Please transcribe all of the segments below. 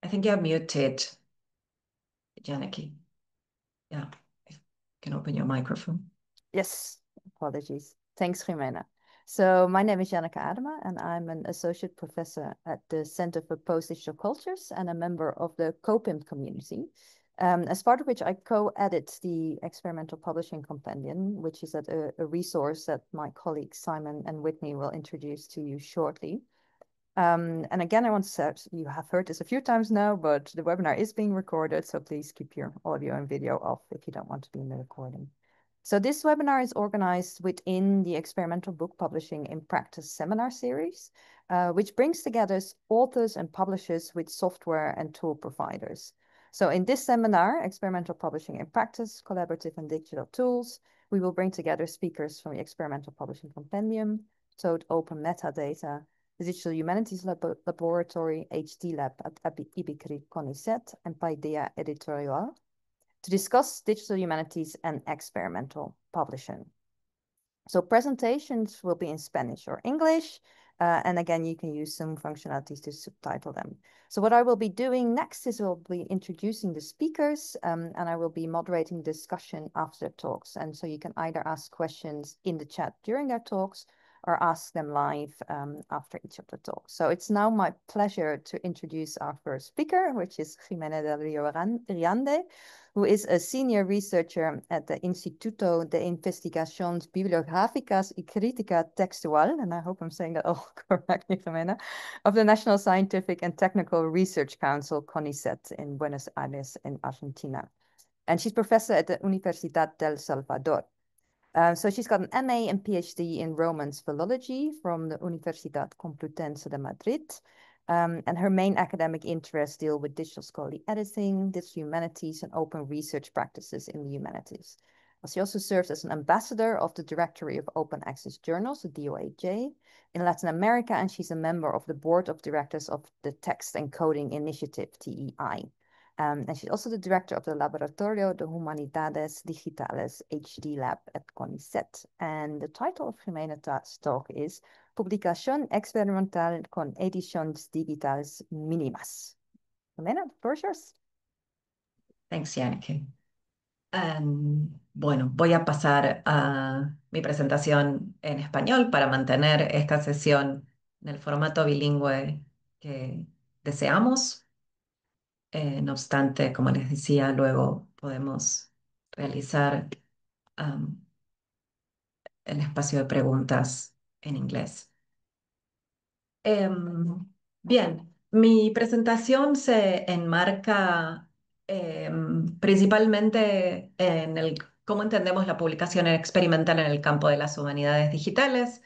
I think you're muted, Janaki. Yeah, if you can open your microphone. Yes, apologies. Thanks, Jimena. So my name is Janneke Adema, and I'm an associate professor at the Center for Post-Digital Cultures and a member of the COPIM community, as part of which I co-edit the Experimental Publishing Compendium, which is a resource that my colleagues Simon and Whitney will introduce to you shortly. And again, I want to say, you have heard this a few times now, but the webinar is being recorded, so please keep your audio and video off if you don't want to be in the recording. So this webinar is organized within the Experimental Book Publishing in Practice seminar series, which brings together authors and publishers with software and tool providers. So in this seminar, Experimental Publishing in Practice, Collaborative and Digital Tools, we will bring together speakers from the Experimental Publishing Compendium, TOAD Open Metadata, the Digital Humanities Laboratory, HD Lab at IBICRI CONICET, and Paideia Editorial, to discuss digital humanities and experimental publishing. So presentations will be in Spanish or English, and again, you can use some functionalities to subtitle them. So what I will be doing next is we'll be introducing the speakers, and I will be moderating discussion after the talks. And so you can either ask questions in the chat during their talks or ask them live after each of the talks. So it's now my pleasure to introduce our first speaker, which is Jimena del Rio Riande, who is a senior researcher at the Instituto de Investigaciones Bibliográficas y Crítica Textual, and I hope I'm saying that all correctly, Jimena, of the National Scientific and Technical Research Council, CONICET, in Buenos Aires, in Argentina. And she's professor at the Universidad del Salvador. So she's got an MA and PhD in Romance Philology from the Universidad Complutense de Madrid. And her main academic interests deal with digital scholarly editing, digital humanities, and open research practices in the humanities. She also serves as an ambassador of the Directory of Open Access Journals, the DOAJ, in Latin America, and she's a member of the board of directors of the Text Encoding Initiative, TEI. And she's also the director of the Laboratorio de Humanidades Digitales HD Lab at CONICET. And the title of Jimena's talk is Publicación Experimental con Ediciones Digitales Mínimas. Jimena, the floor is yours. Thanks, Janaki. Bueno, voy a pasar a mi presentación en español para mantener esta sesión en el formato bilingüe que deseamos. No obstante, como les decía, luego podemos realizar el espacio de preguntas en inglés. Bien, mi presentación se enmarca principalmente en cómo entendemos la publicación experimental en el campo de las humanidades digitales,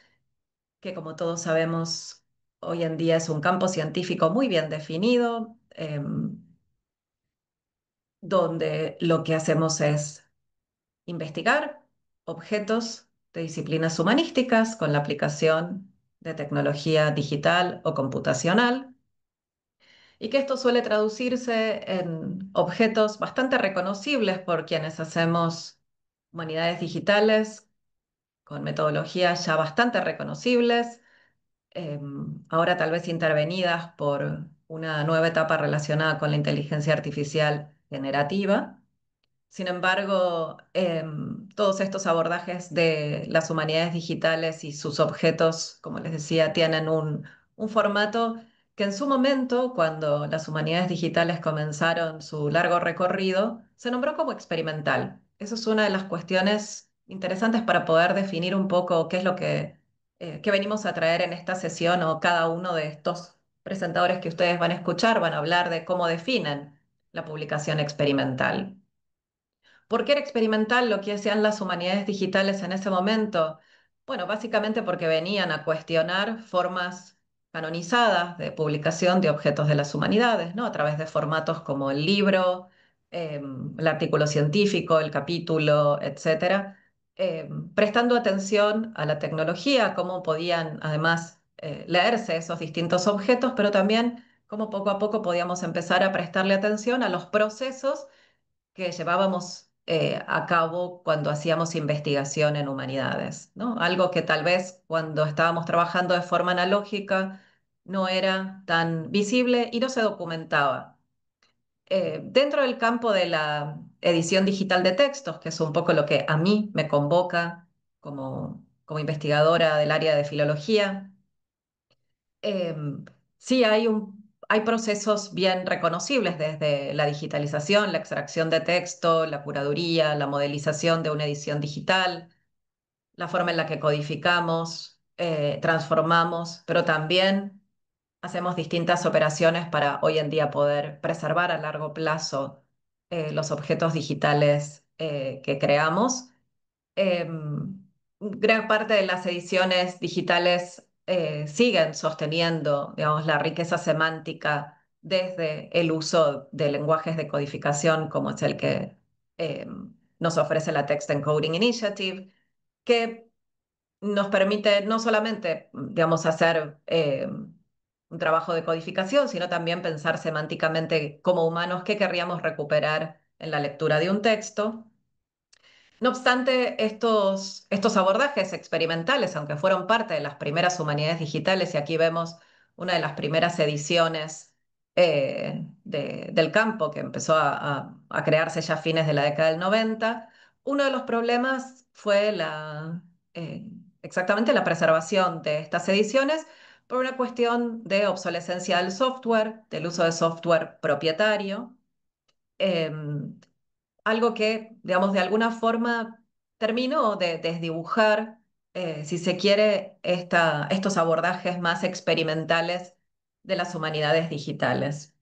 que como todos sabemos, hoy en día es un campo científico muy bien definido, donde lo que hacemos es investigar objetos de disciplinas humanísticas con la aplicación de tecnología digital o computacional, y que esto suele traducirse en objetos bastante reconocibles por quienes hacemos humanidades digitales con metodologías ya bastante reconocibles, ahora tal vez intervenidas por una nueva etapa relacionada con la inteligencia artificial generativa. Sin embargo, todos estos abordajes de las humanidades digitales y sus objetos, como les decía, tienen un formato que en su momento, cuando las humanidades digitales comenzaron su largo recorrido, se nombró como experimental. Eso es una de las cuestiones interesantes para poder definir un poco qué es lo que venimos a traer en esta sesión, o cada uno de estos presentadores que ustedes van a escuchar van a hablar de cómo definen la publicación experimental. ¿Por qué era experimental lo que hacían las humanidades digitales en ese momento? Bueno, básicamente porque venían a cuestionar formas canonizadas de publicación de objetos de las humanidades, ¿no? A través de formatos como el libro, el artículo científico, el capítulo, etcétera, prestando atención a la tecnología, cómo podían además leerse esos distintos objetos, pero también cómo poco a poco podíamos empezar a prestarle atención a los procesos que llevábamos a cabo cuando hacíamos investigación en humanidades, ¿no? Algo que tal vez cuando estábamos trabajando de forma analógica no era tan visible y no se documentaba Dentro del campo de la edición digital de textos, que es un poco lo que a mí me convoca como investigadora del área de filología, sí hay procesos bien reconocibles desde la digitalización, la extracción de texto, la curaduría, la modelización de una edición digital, la forma en la que codificamos, transformamos, pero también hacemos distintas operaciones para hoy en día poder preservar a largo plazo los objetos digitales que creamos. Gran parte de las ediciones digitales siguen sosteniendo, digamos, la riqueza semántica desde el uso de lenguajes de codificación como es el que nos ofrece la Text Encoding Initiative, que nos permite no solamente, digamos, hacer un trabajo de codificación, sino también pensar semánticamente como humanos qué querríamos recuperar en la lectura de un texto. No obstante, estos abordajes experimentales, aunque fueron parte de las primeras humanidades digitales, y aquí vemos una de las primeras ediciones del campo que empezó a crearse ya a fines de la década del 90, uno de los problemas fue eh, exactamente la preservación de estas ediciones por una cuestión de obsolescencia del software, del uso de software propietario. em, Algo que, digamos, de alguna forma terminó de desdibujar, si se quiere, estos abordajes más experimentales de las humanidades digitales.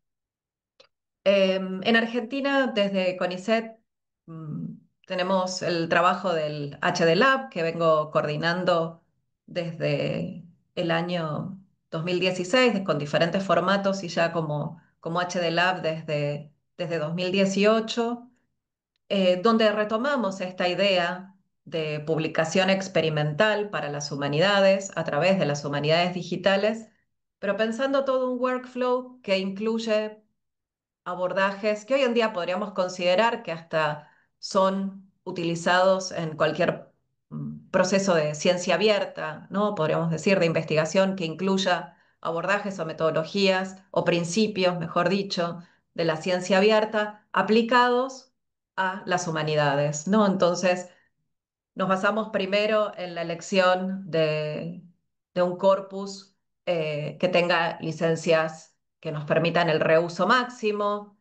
En Argentina, desde CONICET, mm, tenemos el trabajo del HD Lab, que vengo coordinando desde el año 2016, con diferentes formatos y ya como HD Lab desde 2018, donde retomamos esta idea de publicación experimental para las humanidades a través de las humanidades digitales, pero pensando todo un workflow que incluye abordajes que hoy en día podríamos considerar que hasta son utilizados en cualquier proceso de ciencia abierta, ¿no? Podríamos decir, de investigación que incluya abordajes o metodologías o principios, mejor dicho, de la ciencia abierta aplicados a las humanidades, ¿no? Entonces, nos basamos primero en la elección de un corpus que tenga licencias que nos permitan el reuso máximo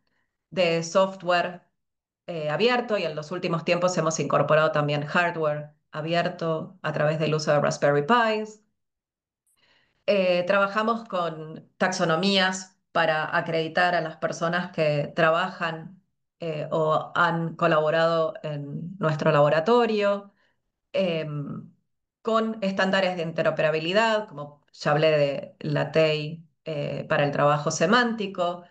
de software abierto, y en los últimos tiempos hemos incorporado también hardware abierto a través del uso de Raspberry Pis. Trabajamos con taxonomías para acreditar a las personas que trabajan o han colaborado en nuestro laboratorio, em, con estándares de interoperabilidad, como ya hablé de la TEI para el trabajo semántico,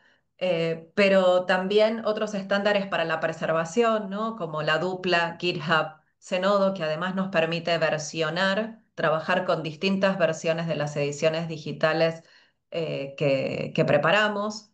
pero también otros estándares para la preservación, ¿no? Como la dupla GitHub Zenodo, que además nos permite versionar, trabajar con distintas versiones de las ediciones digitales que preparamos.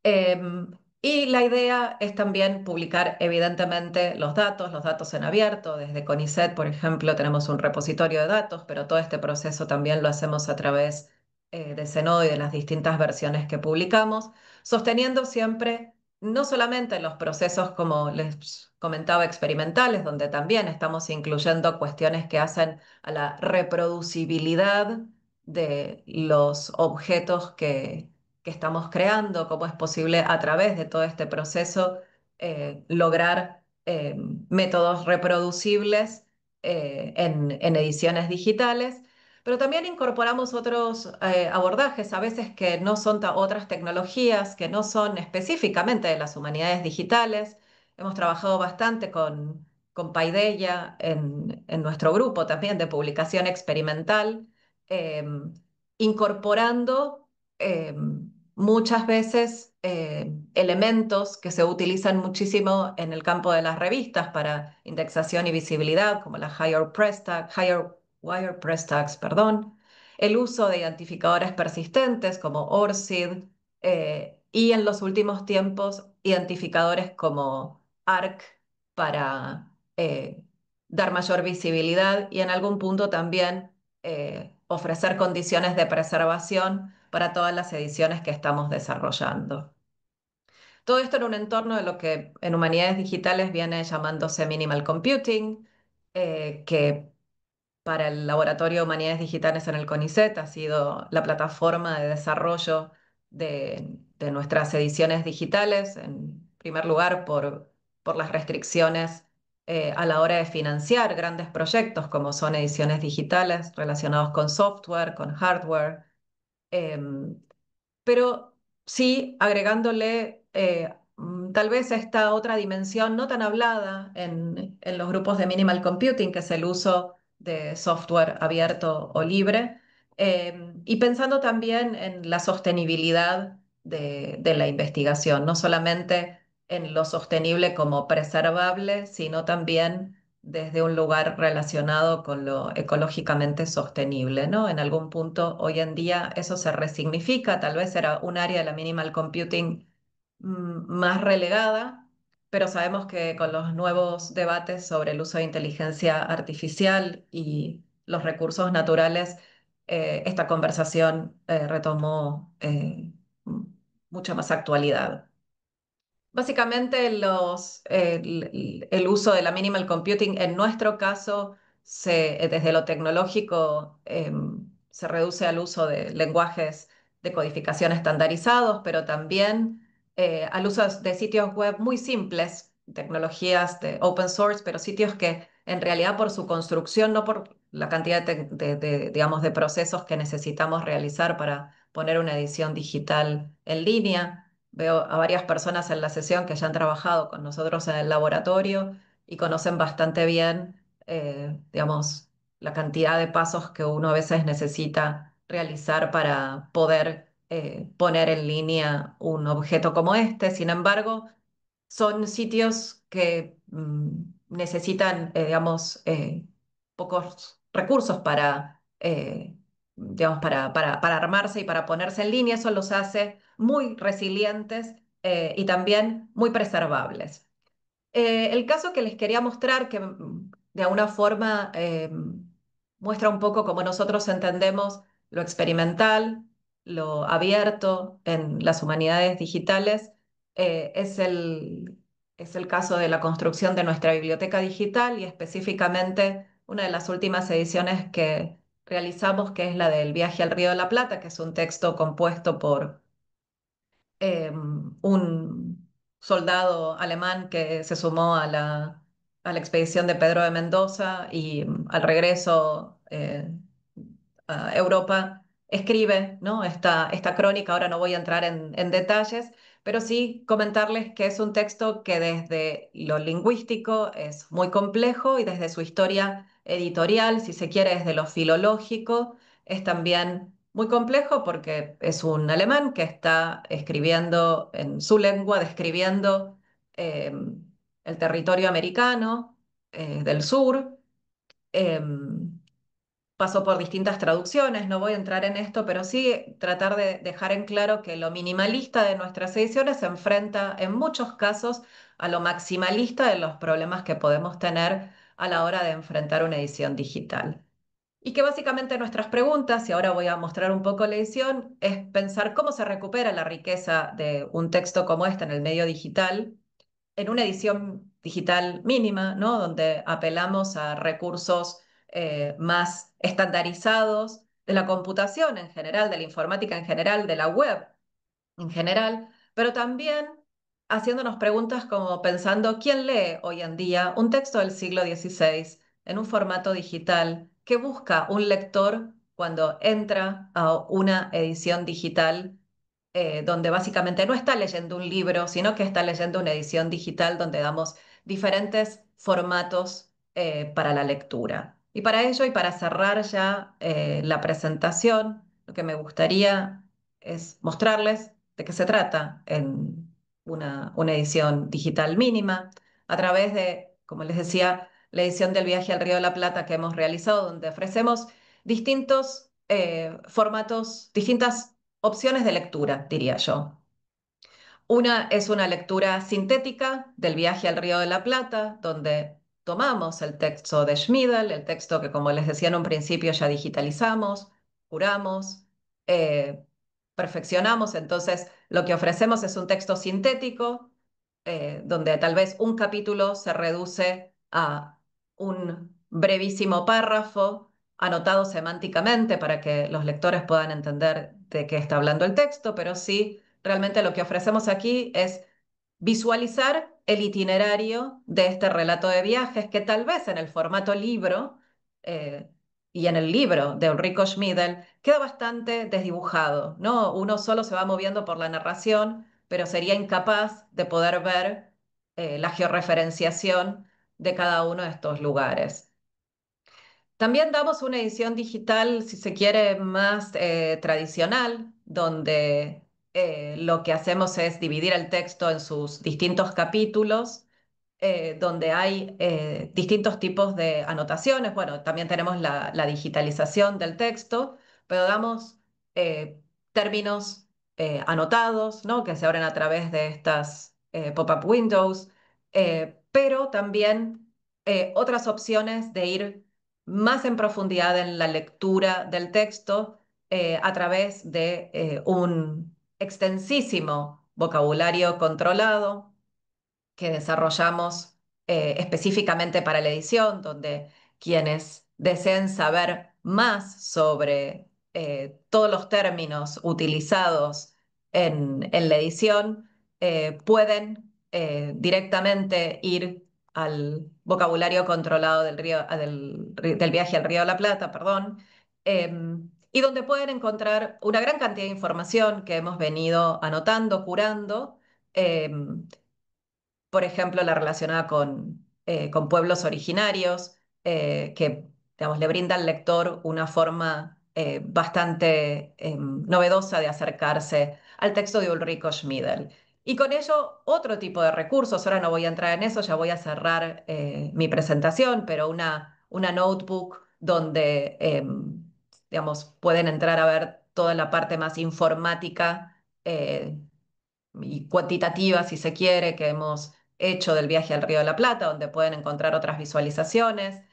Em, y la idea es también publicar, evidentemente, los datos en abierto. Desde CONICET, por ejemplo, tenemos un repositorio de datos, pero todo este proceso también lo hacemos a través de Zenodo y de las distintas versiones que publicamos, sosteniendo siempre no solamente los procesos, como les comentaba, experimentales, donde también estamos incluyendo cuestiones que hacen a la reproducibilidad de los objetos que estamos creando, cómo es posible a través de todo este proceso lograr métodos reproducibles en ediciones digitales, pero también incorporamos otros abordajes, a veces que no son otras tecnologías, que no son específicamente de las humanidades digitales. Hemos trabajado bastante con Paideia en nuestro grupo también de publicación experimental, em, incorporando muchas veces elementos que se utilizan muchísimo en el campo de las revistas para indexación y visibilidad, como la Higher Wire Press Tags, perdón, el uso de identificadores persistentes como ORCID, y en los últimos tiempos identificadores como ARC para dar mayor visibilidad y en algún punto también ofrecer condiciones de preservación para todas las ediciones que estamos desarrollando. Todo esto en un entorno de lo que en humanidades digitales viene llamándose minimal computing, que para el Laboratorio de Humanidades Digitales en el CONICET ha sido la plataforma de desarrollo de nuestras ediciones digitales, en primer lugar por las restricciones a la hora de financiar grandes proyectos como son ediciones digitales relacionados con software, con hardware. em, pero sí agregándole tal vez esta otra dimensión no tan hablada en los grupos de minimal computing, que es el uso de software abierto o libre, y pensando también en la sostenibilidad de la investigación, no solamente en lo sostenible como preservable, sino también desde un lugar relacionado con lo ecológicamente sostenible, ¿no? En algún punto hoy en día eso se resignifica, tal vez era un área de la minimal computing más relegada, pero sabemos que con los nuevos debates sobre el uso de inteligencia artificial y los recursos naturales, esta conversación retomó mucha más actualidad. Básicamente el uso de la minimal computing en nuestro caso, desde lo tecnológico, se reduce al uso de lenguajes de codificación estandarizados, pero también al uso de sitios web muy simples, tecnologías de open source, pero sitios que en realidad por su construcción, no por la cantidad digamos, de procesos que necesitamos realizar para poner una edición digital en línea. Veo a varias personas en la sesión que ya han trabajado con nosotros en el laboratorio y conocen bastante bien, digamos, la cantidad de pasos que uno a veces necesita realizar para poder poner en línea un objeto como este. Sin embargo, son sitios que necesitan, digamos, pocos recursos digamos, para armarse y para ponerse en línea. Eso los hace muy resilientes y también muy preservables. El caso que les quería mostrar, que de alguna forma muestra un poco cómo nosotros entendemos lo experimental, lo abierto en las humanidades digitales, es el caso de la construcción de nuestra biblioteca digital y específicamente una de las últimas ediciones que realizamos, que es la del Viaje al Río de la Plata, que es un texto compuesto por un soldado alemán que se sumó a la expedición de Pedro de Mendoza y al regreso a Europa escribe, ¿no? esta crónica. Ahora no voy a entrar en detalles, pero sí comentarles que es un texto que desde lo lingüístico es muy complejo y desde su historia editorial, si se quiere, desde lo filológico, es también muy complejo porque es un alemán que está escribiendo en su lengua, describiendo eh, el territorio americano del sur. Pasó por distintas traducciones, no voy a entrar en esto, pero sí tratar de dejar en claro que lo minimalista de nuestras ediciones se enfrenta en muchos casos a lo maximalista de los problemas que podemos tener a la hora de enfrentar una edición digital. Y que básicamente nuestras preguntas, y ahora voy a mostrar un poco la edición, es pensar cómo se recupera la riqueza de un texto como este en el medio digital, en una edición digital mínima, ¿no? Donde apelamos a recursos más estandarizados de la computación en general, de la informática en general, de la web en general, pero también haciéndonos preguntas como pensando, ¿quién lee hoy en día un texto del siglo XVI en un formato digital? ¿Qué busca un lector cuando entra a una edición digital donde básicamente no está leyendo un libro, sino que está leyendo una edición digital donde damos diferentes formatos para la lectura? Y para ello, y para cerrar ya la presentación, lo que me gustaría es mostrarles de qué se trata en una edición digital mínima, a través de, como les decía, la edición del Viaje al Río de la Plata que hemos realizado, donde ofrecemos distintos formatos, distintas opciones de lectura, diría yo. Una es una lectura sintética del Viaje al Río de la Plata, donde tomamos el texto de Schmidl, el texto que, como les decía en un principio, ya digitalizamos, curamos, eh, perfeccionamos, entonces lo que ofrecemos es un texto sintético, donde tal vez un capítulo se reduce a un brevísimo párrafo anotado semánticamente para que los lectores puedan entender de qué está hablando el texto, pero sí, realmente lo que ofrecemos aquí es visualizar el itinerario de este relato de viajes que tal vez en el formato libro eh, y en el libro de Ulrico Schmidl queda bastante desdibujado, ¿no? Uno solo se va moviendo por la narración, pero sería incapaz de poder ver la georreferenciación de cada uno de estos lugares. También damos una edición digital, si se quiere, más tradicional, donde lo que hacemos es dividir el texto en sus distintos capítulos, donde hay distintos tipos de anotaciones. Bueno, también tenemos la digitalización del texto, pero damos eh, términos anotados, ¿no? Que se abren a través de estas pop-up windows, pero también otras opciones de ir más en profundidad en la lectura del texto a través de un extensísimo vocabulario controlado que desarrollamos específicamente para la edición, donde quienes deseen saber más sobre todos los términos utilizados en la edición pueden directamente ir al vocabulario controlado del viaje al Río de la Plata, perdón, y donde pueden encontrar una gran cantidad de información que hemos venido anotando, curando, por ejemplo, la relacionada con pueblos originarios, que digamos, le brinda al lector una forma bastante novedosa de acercarse al texto de Ulrico Schmidl. Y con ello, otro tipo de recursos, ahora no voy a entrar en eso, ya voy a cerrar mi presentación, pero una notebook donde digamos, pueden entrar a ver toda la parte más informática y cuantitativa, si se quiere, que hemos hecho del viaje al Río de la Plata, donde pueden encontrar otras visualizaciones,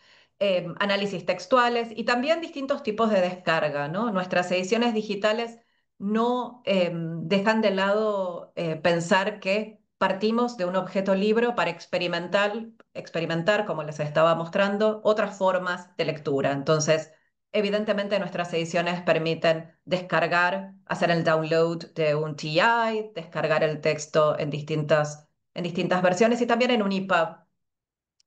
análisis textuales y también distintos tipos de descarga, ¿no? Nuestras ediciones digitales no dejan de lado pensar que partimos de un objeto libro para experimentar, como les estaba mostrando, otras formas de lectura. Entonces, evidentemente nuestras ediciones permiten descargar, hacer el download de un TI, descargar el texto en distintas versiones y también en un EPUB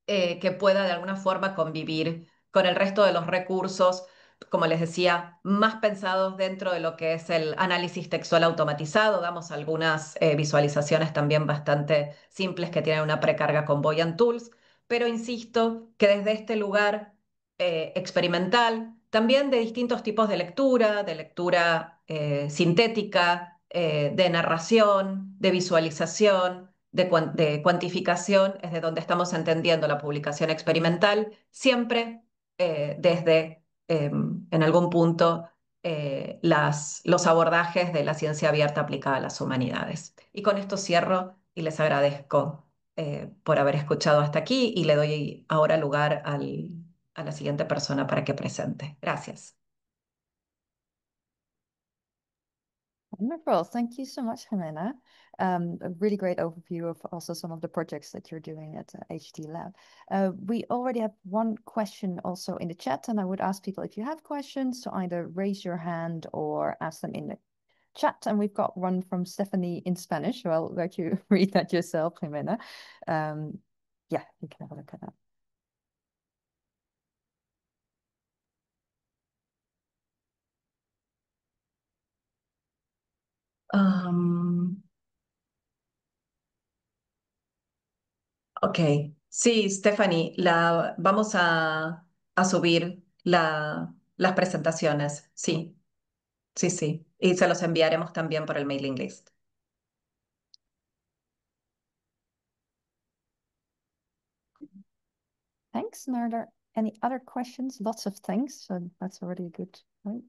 que pueda de alguna forma convivir con el resto de los recursos, como les decía, más pensados dentro de lo que es el análisis textual automatizado. Damos algunas visualizaciones también bastante simples que tienen una precarga con Voyant Tools, pero insisto que desde este lugar experimental, también de distintos tipos de lectura sintética, de narración, de visualización, de cuantificación, es de donde estamos entendiendo la publicación experimental, siempre desde, en algún punto, los abordajes de la ciencia abierta aplicada a las humanidades. Y con esto cierro y les agradezco por haber escuchado hasta aquí y le doy ahora lugar a la siguiente persona para que presente. Gracias. Wonderful. Thank you so much, Jimena. A really great overview of also some of the projects that you're doing at HD Lab. We already have one question also in the chat, and I would ask people if you have questions to either raise your hand or ask them in the chat. And we've got one from Stephanie in Spanish, so I'll let you read that yourself, Jimena. Yeah, you can have a look at that. Um, ok, sí, Stephanie, vamos a subir las presentaciones, sí, sí, sí, y se los enviaremos también por el mailing list. Thanks. And are there any other questions? Lots of thanks, so that's already a good point.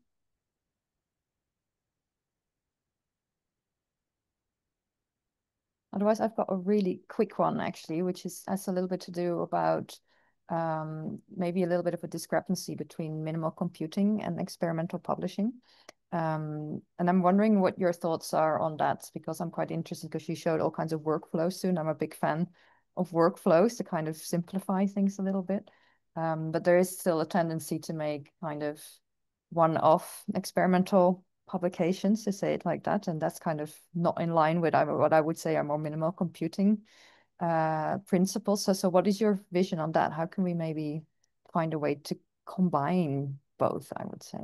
Otherwise, I've got a really quick one actually, which has a little bit to do about maybe a little bit of a discrepancy between minimal computing and experimental publishing. And I'm wondering what your thoughts are on that, because I'm quite interested because you showed all kinds of workflows soon. I'm a big fan of workflows to kind of simplify things a little bit. But there is still a tendency to make kind of one-off experimental publications, to say it like that. And that's kind of not in line with what I would say are more minimal computing principles. So what is your vision on that? How can we maybe find a way to combine both, I would say?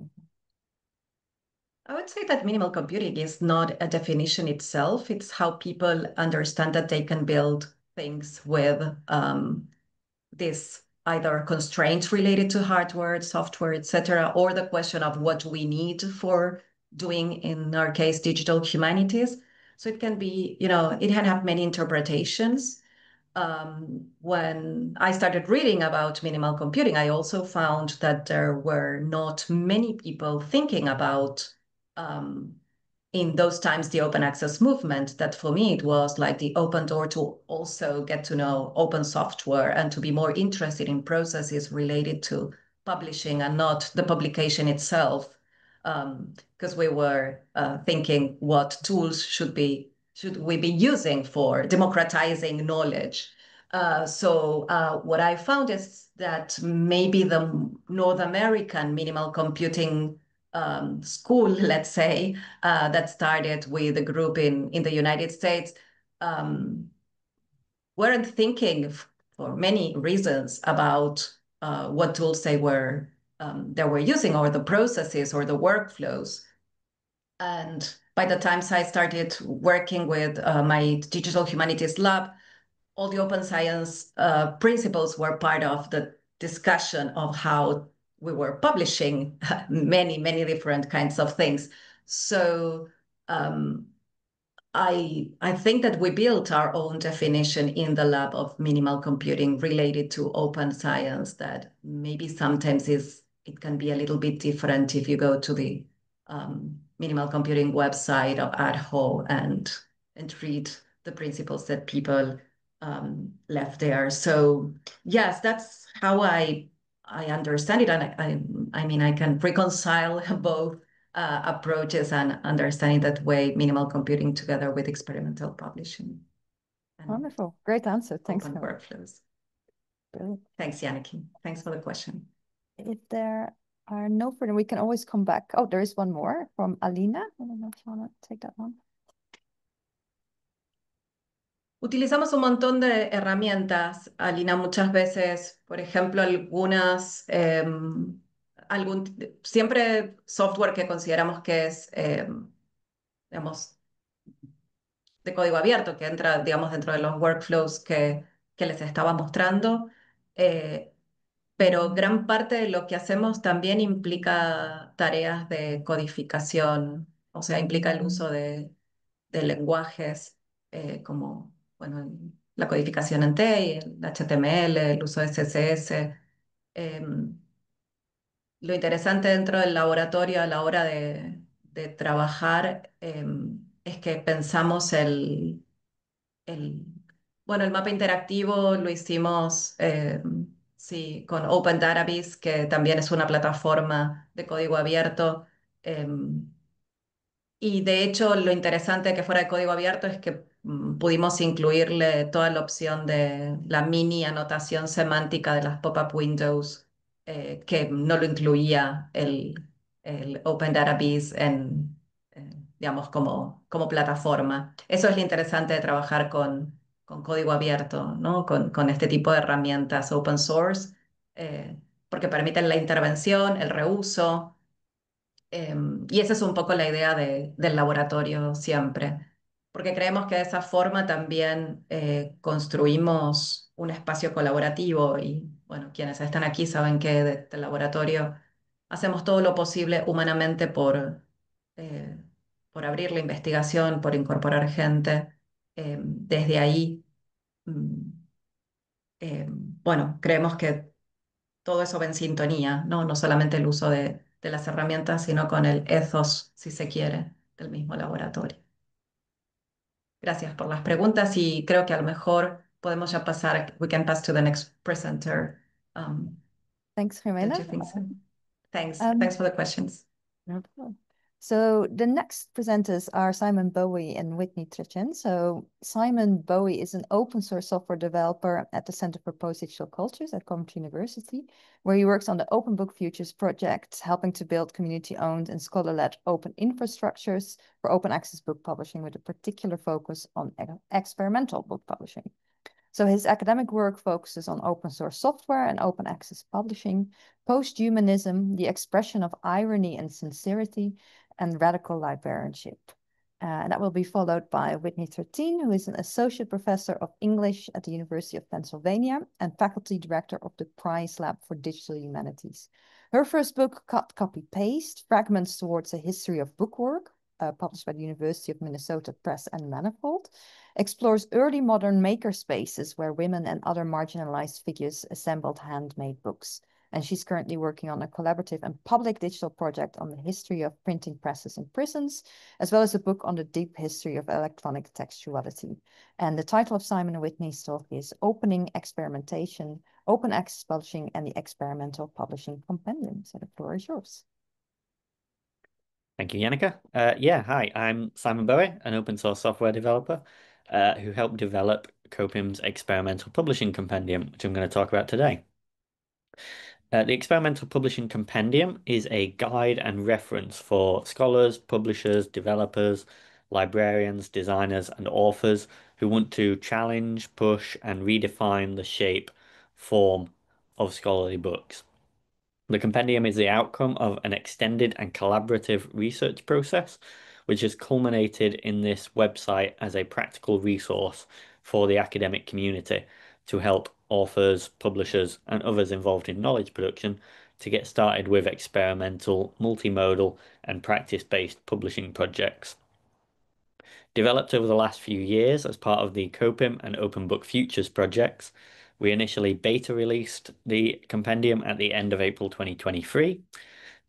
I would say that minimal computing is not a definition itself. It's how people understand that they can build things with this either constraints related to hardware, software, etc., or the question of what we need for doing, in our case, digital humanities. So it can be, it can have many interpretations. When I started reading about minimal computing, I also found that there were not many people thinking about um, in those times the open access movement, that for me it was like the open door to also get to know open software and to be more interested in processes related to publishing and not the publication itself, because we were thinking what tools should we be using for democratizing knowledge. So what I found is that maybe the North American minimal computing school, let's say, that started with a group in the United States, um, weren't thinking for many reasons about what tools they were using, or the processes or the workflows. And by the time I started working with my digital humanities lab, all the open science principles were part of the discussion of how we were publishing many, many different kinds of things. So um, I think that we built our own definition in the lab of minimal computing related to open science that maybe sometimes it can be a little bit different if you go to the minimal computing website of ADHO and read the principles that people left there. So yes, that's how I understand it, and I mean I can reconcile both approaches and understanding that way minimal computing together with experimental publishing and Wonderful. Great answer. Thanks, open Camilla. workflows. Brilliant. Thanks, Yannicki. Thanks for the question. If there are no further, we can always come back. Oh, there is one more from Alina. I don't know if you want to take that one. Utilizamos un montón de herramientas, Alina, muchas veces, por ejemplo, siempre software que consideramos que es, digamos, de código abierto, que entra, digamos, dentro de los workflows que les estaba mostrando. Pero gran parte de lo que hacemos también implica tareas de codificación, o sea, implica el uso de lenguajes como, bueno, la codificación en T, el HTML, el uso de CSS. Lo interesante dentro del laboratorio a la hora de trabajar es que pensamos el, bueno, el mapa interactivo lo hicimos sí, con Open Database, que también es una plataforma de código abierto. Y de hecho, lo interesante que fuera de código abierto es que pudimos incluirle toda la opción de la mini anotación semántica de las pop-up windows, que no lo incluía el Open Database digamos, como plataforma. Eso es lo interesante de trabajar con código abierto, ¿no? Con este tipo de herramientas open source, porque permiten la intervención, el reuso. Y esa es un poco la idea del laboratorio siempre, porque creemos que de esa forma también construimos un espacio colaborativo y, bueno, quienes están aquí saben que desde el laboratorio hacemos todo lo posible humanamente eh, por abrir la investigación, por incorporar gente. Desde ahí, mm, bueno, creemos que todo eso va en sintonía, ¿no? No solamente el uso de las herramientas, sino con el ethos, si se quiere, del mismo laboratorio. Gracias por las preguntas y creo que a lo mejor podemos ya pasar, we can pass to the next presenter. Thanks, Don't Jimena. you think so? Thanks. Um, Thanks for the questions. no problem. So the next presenters are Simon Bowie and Whitney Trechen. So Simon Bowie is an open source software developer at the Center for Post-Digital Cultures at Coventry University, where he works on the Open Book Futures project, helping to build community-owned and scholar-led open infrastructures for open access book publishing with a particular focus on experimental book publishing. So his academic work focuses on open source software and open access publishing, post-humanism, the expression of irony and sincerity, and radical librarianship. And that will be followed by Whitney 13, who is an associate professor of English at the University of Pennsylvania and faculty director of the Price Lab for Digital Humanities. Her first book, Cut, Copy, Paste, Fragments Towards a History of Bookwork, published by the University of Minnesota Press and Manifold, explores early modern maker spaces where women and other marginalized figures assembled handmade books. And she's currently working on a collaborative and public digital project on the history of printing presses in prisons, as well as a book on the deep history of electronic textuality. And the title of Simon and Whitney's talk is Opening Experimentation, Open Access Publishing, and the Experimental Publishing Compendium. So the floor is yours. Thank you, Yannicka. Hi, I'm Simon Bowie, an open source software developer who helped develop Copium's Experimental Publishing Compendium, which I'm going to talk about today. The Experimental Publishing Compendium is a guide and reference for scholars, publishers, developers, librarians, designers, and authors who want to challenge, push, and redefine the shape, form of scholarly books. The compendium is the outcome of an extended and collaborative research process, which has culminated in this website as a practical resource for the academic community to help authors, publishers, and others involved in knowledge production to get started with experimental, multimodal, and practice-based publishing projects. Developed over the last few years as part of the Copium and Open Book Futures projects, we initially beta released the compendium at the end of April 2023,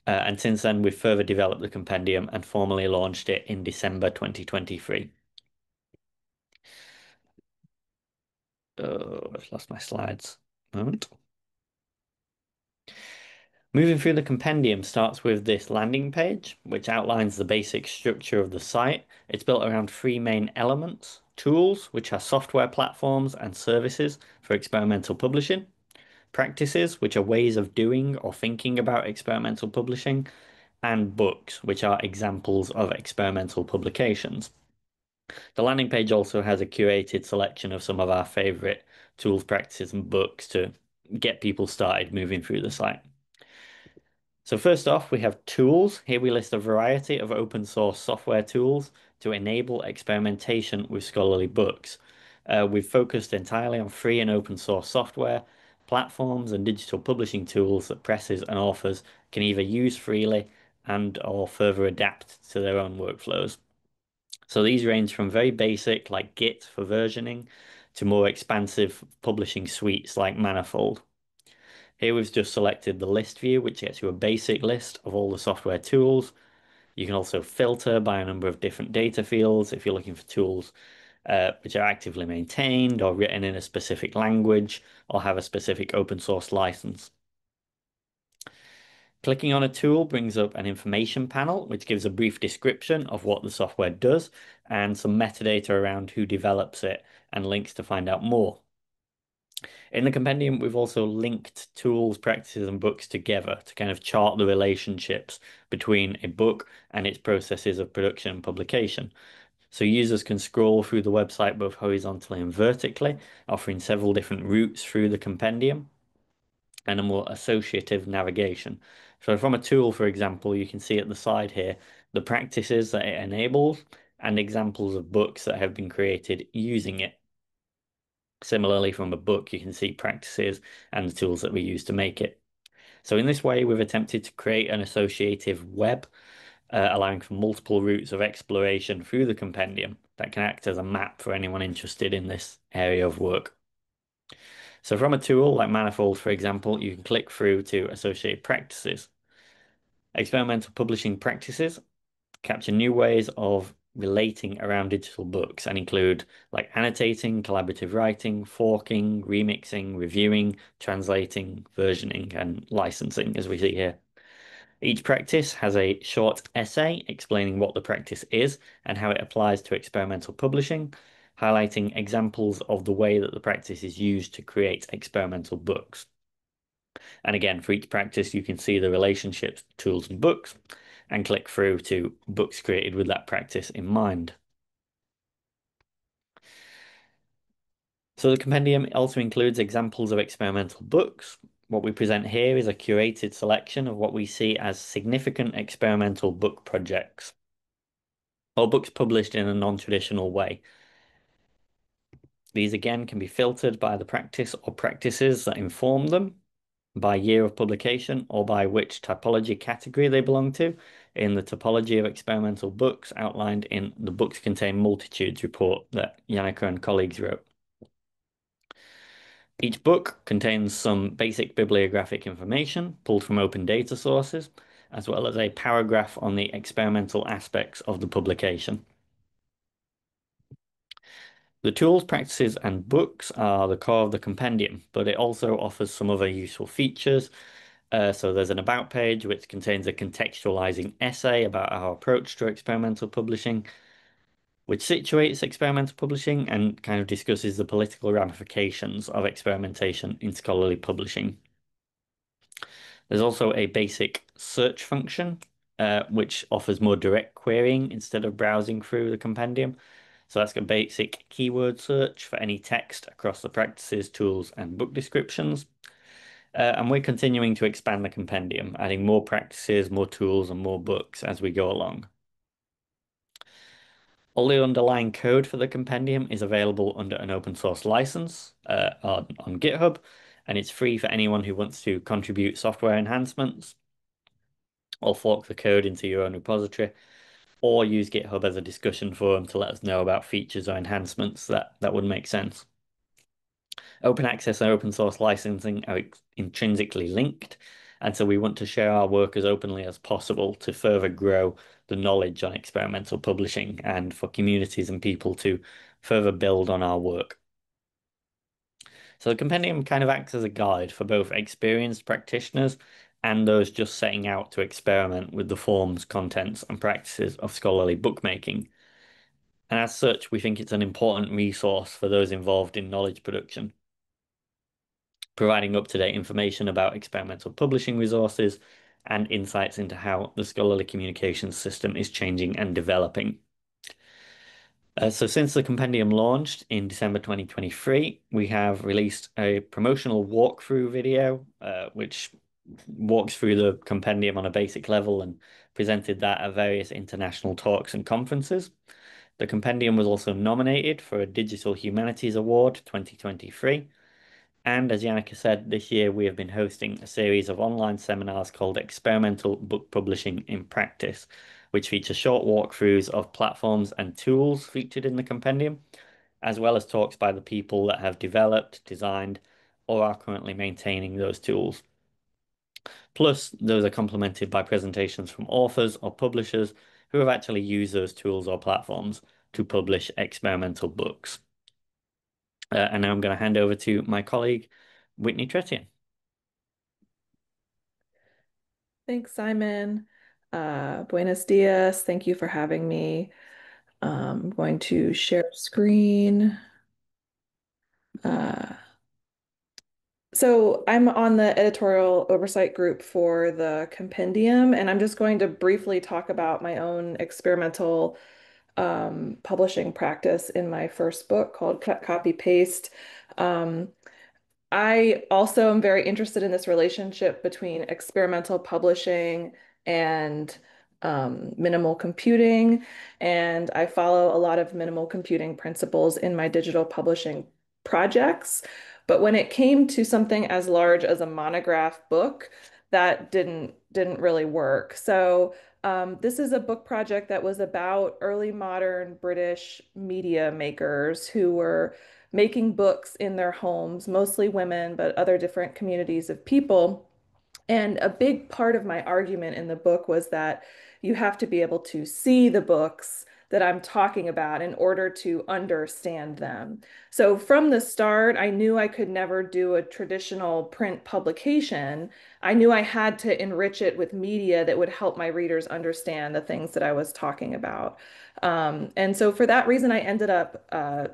and since then we've further developed the compendium and formally launched it in December 2023. I've lost my slides. Moment. Moving through the compendium starts with this landing page, which outlines the basic structure of the site. It's built around three main elements: tools, which are software platforms and services for experimental publishing; practices, which are ways of doing or thinking about experimental publishing; and books, which are examples of experimental publications. The landing page also has a curated selection of some of our favorite tools, practices, and books to get people started moving through the site. So first off, we have tools. Here we list a variety of open source software tools to enable experimentation with scholarly books. We've focused entirely on free and open source software, platforms, and digital publishing tools that presses and authors can either use freely and or further adapt to their own workflows. So these range from very basic like Git for versioning to more expansive publishing suites like Manifold. Here we've just selected the list view, which gets you a basic list of all the software tools. You can also filter by a number of different data fields if you're looking for tools which are actively maintained or written in a specific language or have a specific open source license. Clicking on a tool brings up an information panel, which gives a brief description of what the software does and some metadata around who develops it and links to find out more. In the compendium, we've also linked tools, practices, and books together to kind of chart the relationships between a book and its processes of production and publication. So users can scroll through the website both horizontally and vertically, offering several different routes through the compendium and a more associative navigation. So from a tool, for example, you can see at the side here the practices that it enables and examples of books that have been created using it. Similarly, from a book, you can see practices and the tools that we use to make it. So in this way, we've attempted to create an associative web, allowing for multiple routes of exploration through the compendium that can act as a map for anyone interested in this area of work. So from a tool like Manifold, for example, you can click through to associate practices. Experimental publishing practices capture new ways of relating around digital books and include like annotating, collaborative writing, forking, remixing, reviewing, translating, versioning, and licensing, as we see here. Each practice has a short essay explaining what the practice is and how it applies to experimental publishing, highlighting examples of the way that the practice is used to create experimental books. And again, for each practice, you can see the relationships, tools, and books, and click through to books created with that practice in mind. So the compendium also includes examples of experimental books. What we present here is a curated selection of what we see as significant experimental book projects, or books published in a non-traditional way. These again can be filtered by the practice or practices that inform them, by year of publication, or by which typology category they belong to in the typology of experimental books outlined in the Books Contain Multitudes report that Janneke and colleagues wrote. Each book contains some basic bibliographic information pulled from open data sources, as well as a paragraph on the experimental aspects of the publication. The tools, practices, and books are the core of the compendium, but it also offers some other useful features. So there's an about page which contains a contextualizing essay about our approach to experimental publishing, which situates experimental publishing and kind of discusses the political ramifications of experimentation in scholarly publishing. There's also a basic search function, which offers more direct querying instead of browsing through the compendium. So that's a basic keyword search for any text across the practices, tools, and book descriptions. And we're continuing to expand the compendium, adding more practices, more tools, and more books as we go along. All the underlying code for the compendium is available under an open source license on GitHub, and it's free for anyone who wants to contribute software enhancements or fork the code into your own repository, or use GitHub as a discussion forum to let us know about features or enhancements that would make sense. Open access and open source licensing are intrinsically linked, and so we want to share our work as openly as possible to further grow the knowledge on experimental publishing and for communities and people to further build on our work. So the compendium kind of acts as a guide for both experienced practitioners and those just setting out to experiment with the forms, contents, and practices of scholarly bookmaking. And as such, we think it's an important resource for those involved in knowledge production, providing up-to-date information about experimental publishing resources and insights into how the scholarly communications system is changing and developing. So since the compendium launched in December 2023, we have released a promotional walkthrough video, which walks through the compendium on a basic level and presented that at various international talks and conferences. The compendium was also nominated for a Digital Humanities Award 2023. And as Janneke said, this year we have been hosting a series of online seminars called Experimental Book Publishing in Practice, which feature short walkthroughs of platforms and tools featured in the compendium, as well as talks by the people that have developed, designed, or are currently maintaining those tools. Plus, those are complemented by presentations from authors or publishers who have actually used those tools or platforms to publish experimental books. And now I'm going to hand over to my colleague, Whitney Tretian. Thanks, Simon. Buenos dias. Thank you for having me. I'm going to share screen. So I'm on the editorial oversight group for the compendium, and I'm just going to briefly talk about my own experimental publishing practice in my first book called Cut, Copy, Paste. I also am very interested in this relationship between experimental publishing and minimal computing, and I follow a lot of minimal computing principles in my digital publishing projects. But when it came to something as large as a monograph book, that didn't really work. So this is a book project that was about early modern British media makers who were making books in their homes, mostly women, but other different communities of people. And a big part of my argument in the book was that you have to be able to see the books that I'm talking about in order to understand them. So from the start, I knew I could never do a traditional print publication. I knew I had to enrich it with media that would help my readers understand the things that I was talking about. And so for that reason, I ended up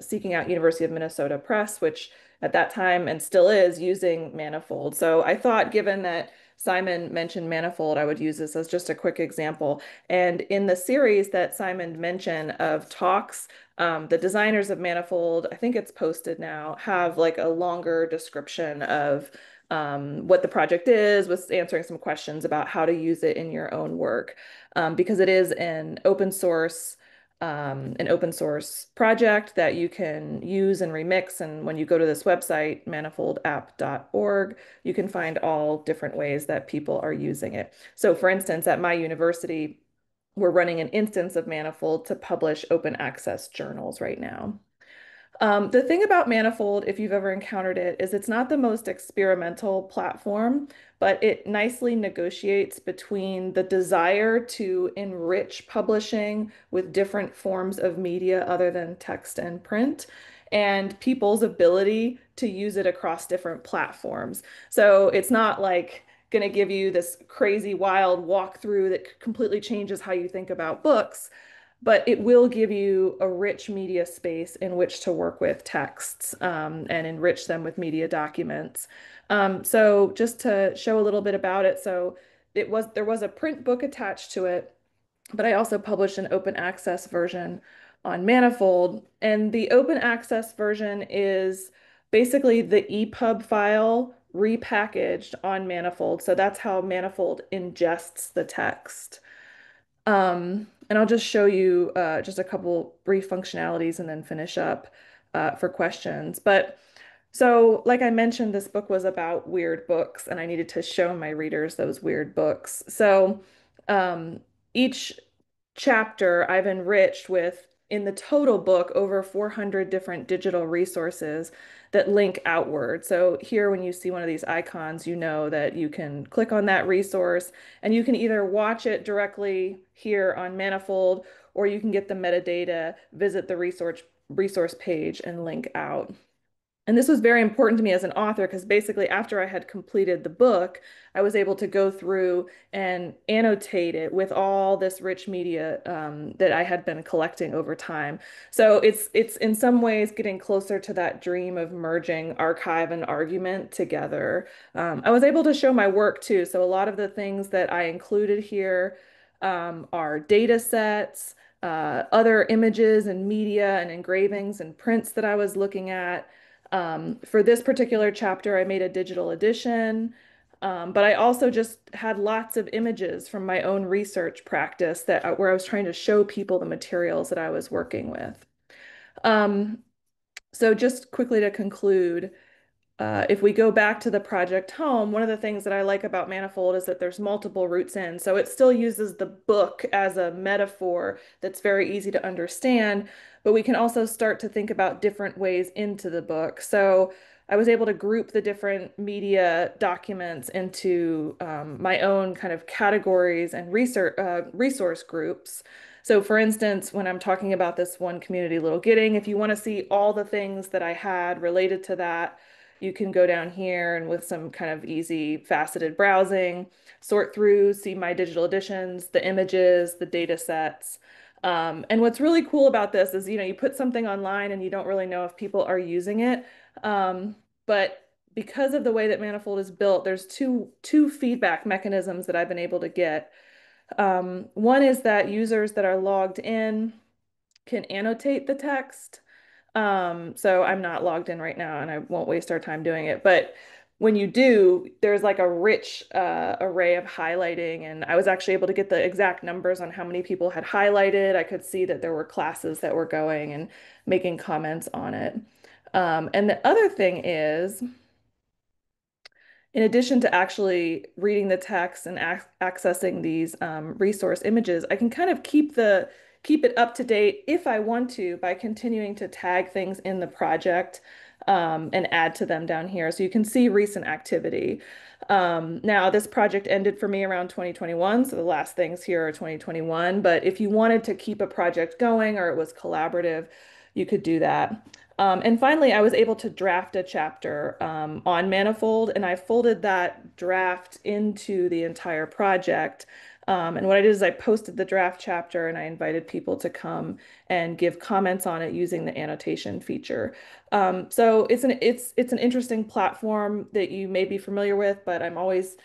seeking out University of Minnesota Press, which at that time and still is using Manifold. So I thought, given that Simon mentioned Manifold, I would use this as just a quick example. And in the series that Simon mentioned of talks, the designers of Manifold, I think it's posted now, have like a longer description of what the project is, with answering some questions about how to use it in your own work, because it is an open source project that you can use and remix. And when you go to this website, manifoldapp.org, you can find all different ways that people are using it. So for instance, at my university, we're running an instance of Manifold to publish open access journals right now. The thing about Manifold, if you've ever encountered it, is it's not the most experimental platform, but it nicely negotiates between the desire to enrich publishing with different forms of media other than text and print, and people's ability to use it across different platforms. So it's not like going to give you this crazy wild walkthrough that completely changes how you think about books, but it will give you a rich media space in which to work with texts, and enrich them with media documents. So just to show a little bit about it, so there was a print book attached to it, but I also published an open access version on Manifold. And the open access version is basically the EPUB file repackaged on Manifold. So that's how Manifold ingests the text. And I'll just show you just a couple brief functionalities and then finish up for questions. But so, like I mentioned, this book was about weird books, and I needed to show my readers those weird books. So each chapter I've enriched with, in the total book, over 400 different digital resources that link outward. So here, when you see one of these icons, you know that you can click on that resource and you can either watch it directly here on Manifold, or you can get the metadata, visit the resource page, and link out. And this was very important to me as an author, because basically after I had completed the book, I was able to go through and annotate it with all this rich media that I had been collecting over time. So it's in some ways getting closer to that dream of merging archive and argument together. I was able to show my work too. So a lot of the things that I included here are data sets, other images and media and engravings and prints that I was looking at. For this particular chapter, I made a digital edition, but I also just had lots of images from my own research practice where I was trying to show people the materials that I was working with. So just quickly to conclude, if we go back to the project home, one of the things that I like about Manifold is that there's multiple routes in. So it still uses the book as a metaphor that's very easy to understand, but we can also start to think about different ways into the book. So I was able to group the different media documents into my own kind of categories and resource groups. So for instance, when I'm talking about this one community, Little Gidding, if you want to see all the things that I had related to that, you can go down here and with some kind of easy faceted browsing, sort through, see my digital editions, the images, the data sets. And what's really cool about this is, you put something online and you don't really know if people are using it. But because of the way that Manifold is built, there's two feedback mechanisms that I've been able to get. One is that users that are logged in can annotate the text. So I'm not logged in right now and I won't waste our time doing it. But when you do, there's like a rich array of highlighting. And I was actually able to get the exact numbers on how many people had highlighted. I could see that there were classes that were going and making comments on it. And the other thing is, in addition to actually reading the text and accessing these resource images, I can kind of keep it up to date if I want to by continuing to tag things in the project. and add to them down here. So you can see recent activity. Now, this project ended for me around 2021, so the last things here are 2021. But if you wanted to keep a project going or it was collaborative, you could do that. And finally, I was able to draft a chapter on Manifold, and I folded that draft into the entire project. And what I did is I posted the draft chapter and I invited people to come and give comments on it using the annotation feature. So it's an interesting platform that you may be familiar with, but I'm always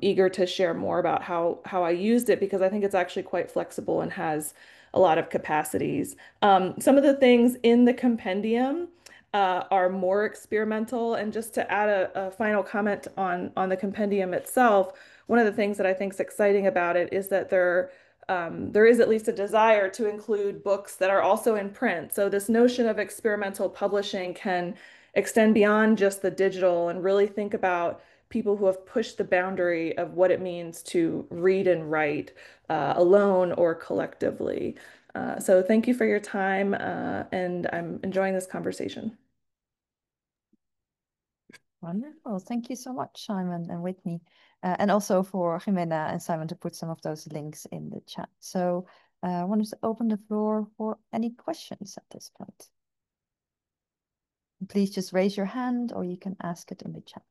eager to share more about how I used it because I think it's actually quite flexible and has a lot of capacities. Some of the things in the compendium are more experimental. And just to add a final comment on the compendium itself, one of the things that I think is exciting about it is that there is at least a desire to include books that are also in print. So this notion of experimental publishing can extend beyond just the digital and really think about people who have pushed the boundary of what it means to read and write alone or collectively. So thank you for your time, and I'm enjoying this conversation. Wonderful. Thank you so much, Simon and Whitney. And also for Jimena and Simon to put some of those links in the chat. So I wanted to open the floor for any questions at this point. Please just raise your hand or you can ask it in the chat.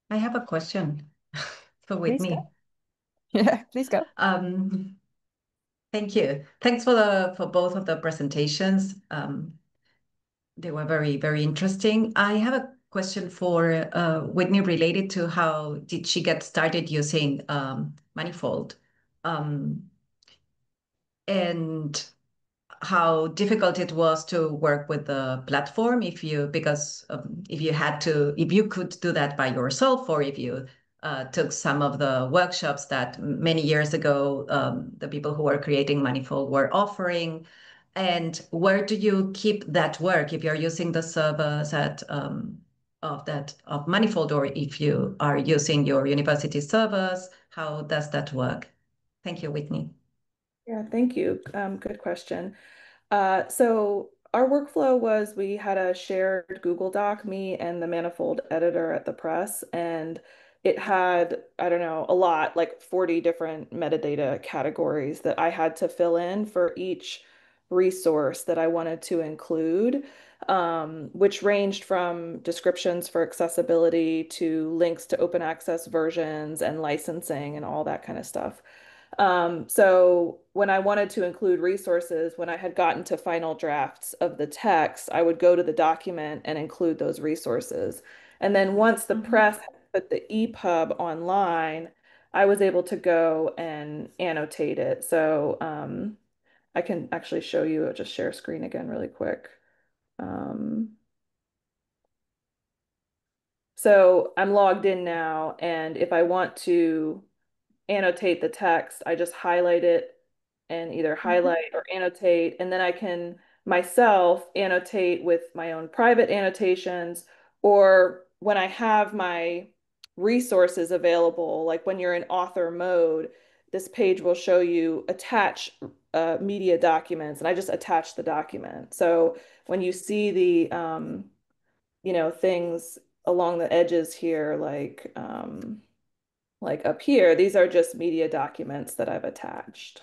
I have a question for Please Whitney. go. Yeah, please go. Thank you. Thanks for both of the presentations. They were very, very interesting. I have a question for Whitney related to how did she get started using Manifold, and how difficult it was to work with the platform if you could do that by yourself, or if you took some of the workshops that many years ago the people who were creating Manifold were offering, and where do you keep that work if you're using the servers of Manifold, or if you are using your university servers, how does that work? Thank you, Whitney. Yeah, thank you. Good question. So our workflow was we had a shared Google Doc, me and the Manifold editor at the press, and it had, I don't know, a lot, like 40 different metadata categories that I had to fill in for each resource that I wanted to include, which ranged from descriptions for accessibility to links to open access versions and licensing and all that kind of stuff. So when I wanted to include resources, when I had gotten to final drafts of the text, I would go to the document and include those resources. And then once the press put the EPUB online, I was able to go and annotate it. So I can actually show you, I'll just share screen again really quick. So I'm logged in now, and if I want to annotate the text, I just highlight it and either highlight or annotate, and then I can myself annotate with my own private annotations, or when I have my resources available, like when you're in author mode, this page will show you attach media documents, and I just attach the document. So when you see the things along the edges here, like up here, these are just media documents that I've attached.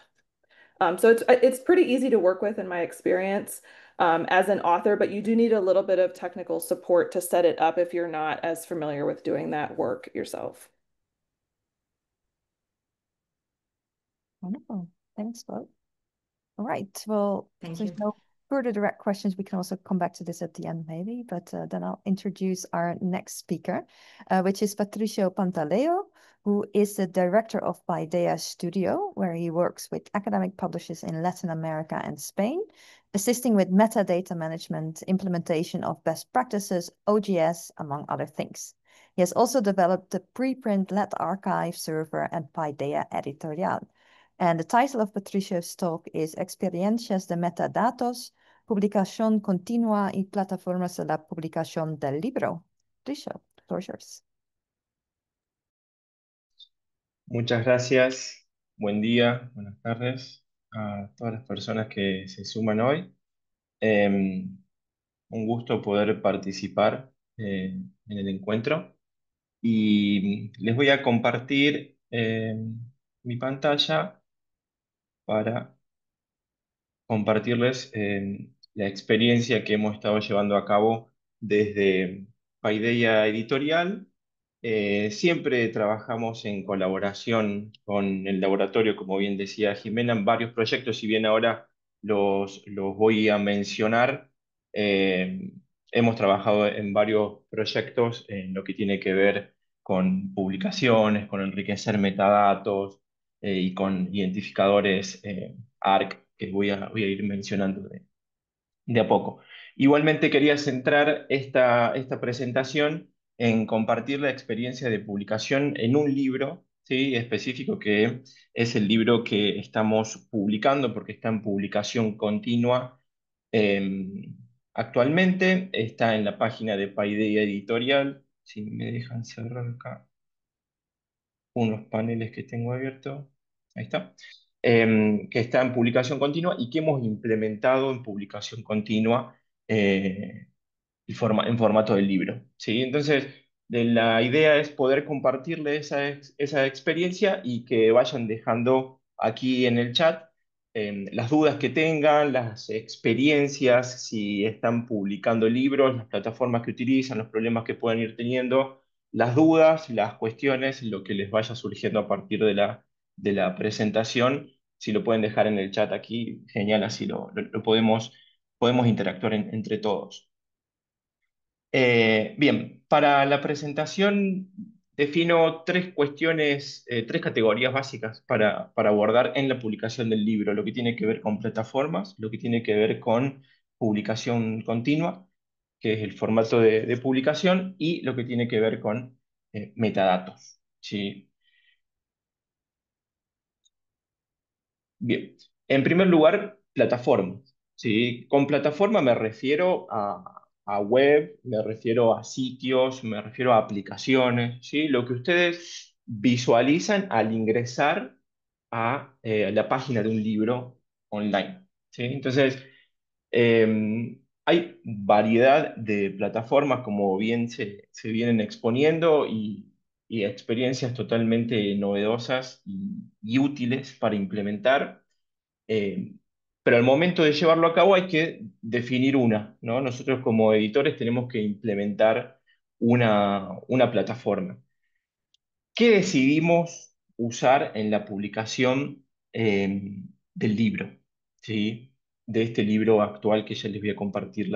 So it's pretty easy to work with in my experience as an author, but you do need a little bit of technical support to set it up if you're not as familiar with doing that work yourself. Wonderful. Thanks, both. All right. Well, Thank if there's you. no further direct questions, we can also come back to this at the end, maybe. But then I'll introduce our next speaker, which is Patricio Pantaleo, who is the director of Paideia Studio, where he works with academic publishers in Latin America and Spain, assisting with metadata management, implementation of best practices, OGS, among other things. He has also developed the preprint LetArchive server and Paideia Editorial. And the title of Patricio's talk is Experiencias de Metadatos, publicación continua y plataformas de la publicación del libro. Richard, the floor is yours. Muchas gracias. Buen día, buenas tardes a todas las personas que se suman hoy. Un gusto poder participar en el encuentro y les voy a compartir mi pantalla para compartirles la experiencia que hemos estado llevando a cabo desde Paideia Editorial. Siempre trabajamos en colaboración con el laboratorio, como bien decía Jimena, en varios proyectos, si bien ahora los voy a mencionar. Hemos trabajado en varios proyectos en lo que tiene que ver con publicaciones, con enriquecer metadatos y con identificadores ARC, que voy a ir mencionando de a poco. Igualmente quería centrar esta presentación en compartir la experiencia de publicación en un libro, ¿sí? Específico, que es el libro que estamos publicando porque está en publicación continua. Actualmente está en la página de Paideia Editorial. Si me dejan cerrar acá unos paneles que tengo abiertos. Ahí está. Que está en publicación continua y que hemos implementado en publicación continua en formato de libro, ¿sí? Entonces, la idea es poder compartirle esa experiencia y que vayan dejando aquí en el chat las dudas que tengan, las experiencias, si están publicando libros, las plataformas que utilizan, los problemas que puedan ir teniendo, las dudas, las cuestiones, lo que les vaya surgiendo a partir de la presentación. Si lo pueden dejar en el chat aquí, genial, así lo podemos interactuar entre todos. Bien, para la presentación defino tres cuestiones, tres categorías básicas para abordar en la publicación del libro: lo que tiene que ver con plataformas, lo que tiene que ver con publicación continua, que es el formato de publicación, y lo que tiene que ver con metadatos. ¿Sí? Bien, en primer lugar, plataformas. ¿Sí? Con plataforma me refiero a web, me refiero a sitios, me refiero a aplicaciones, ¿sí? Lo que ustedes visualizan al ingresar a la página de un libro online. ¿Sí? Entonces, hay variedad de plataformas, como bien se vienen exponiendo, y experiencias totalmente novedosas y útiles para implementar. eh, pero al momento de llevarlo a cabo hay que definir una, ¿no? Nosotros como editores tenemos que implementar una plataforma. ¿Qué decidimos usar en la publicación del libro? ¿Sí? De este libro actual, que ya les voy a compartir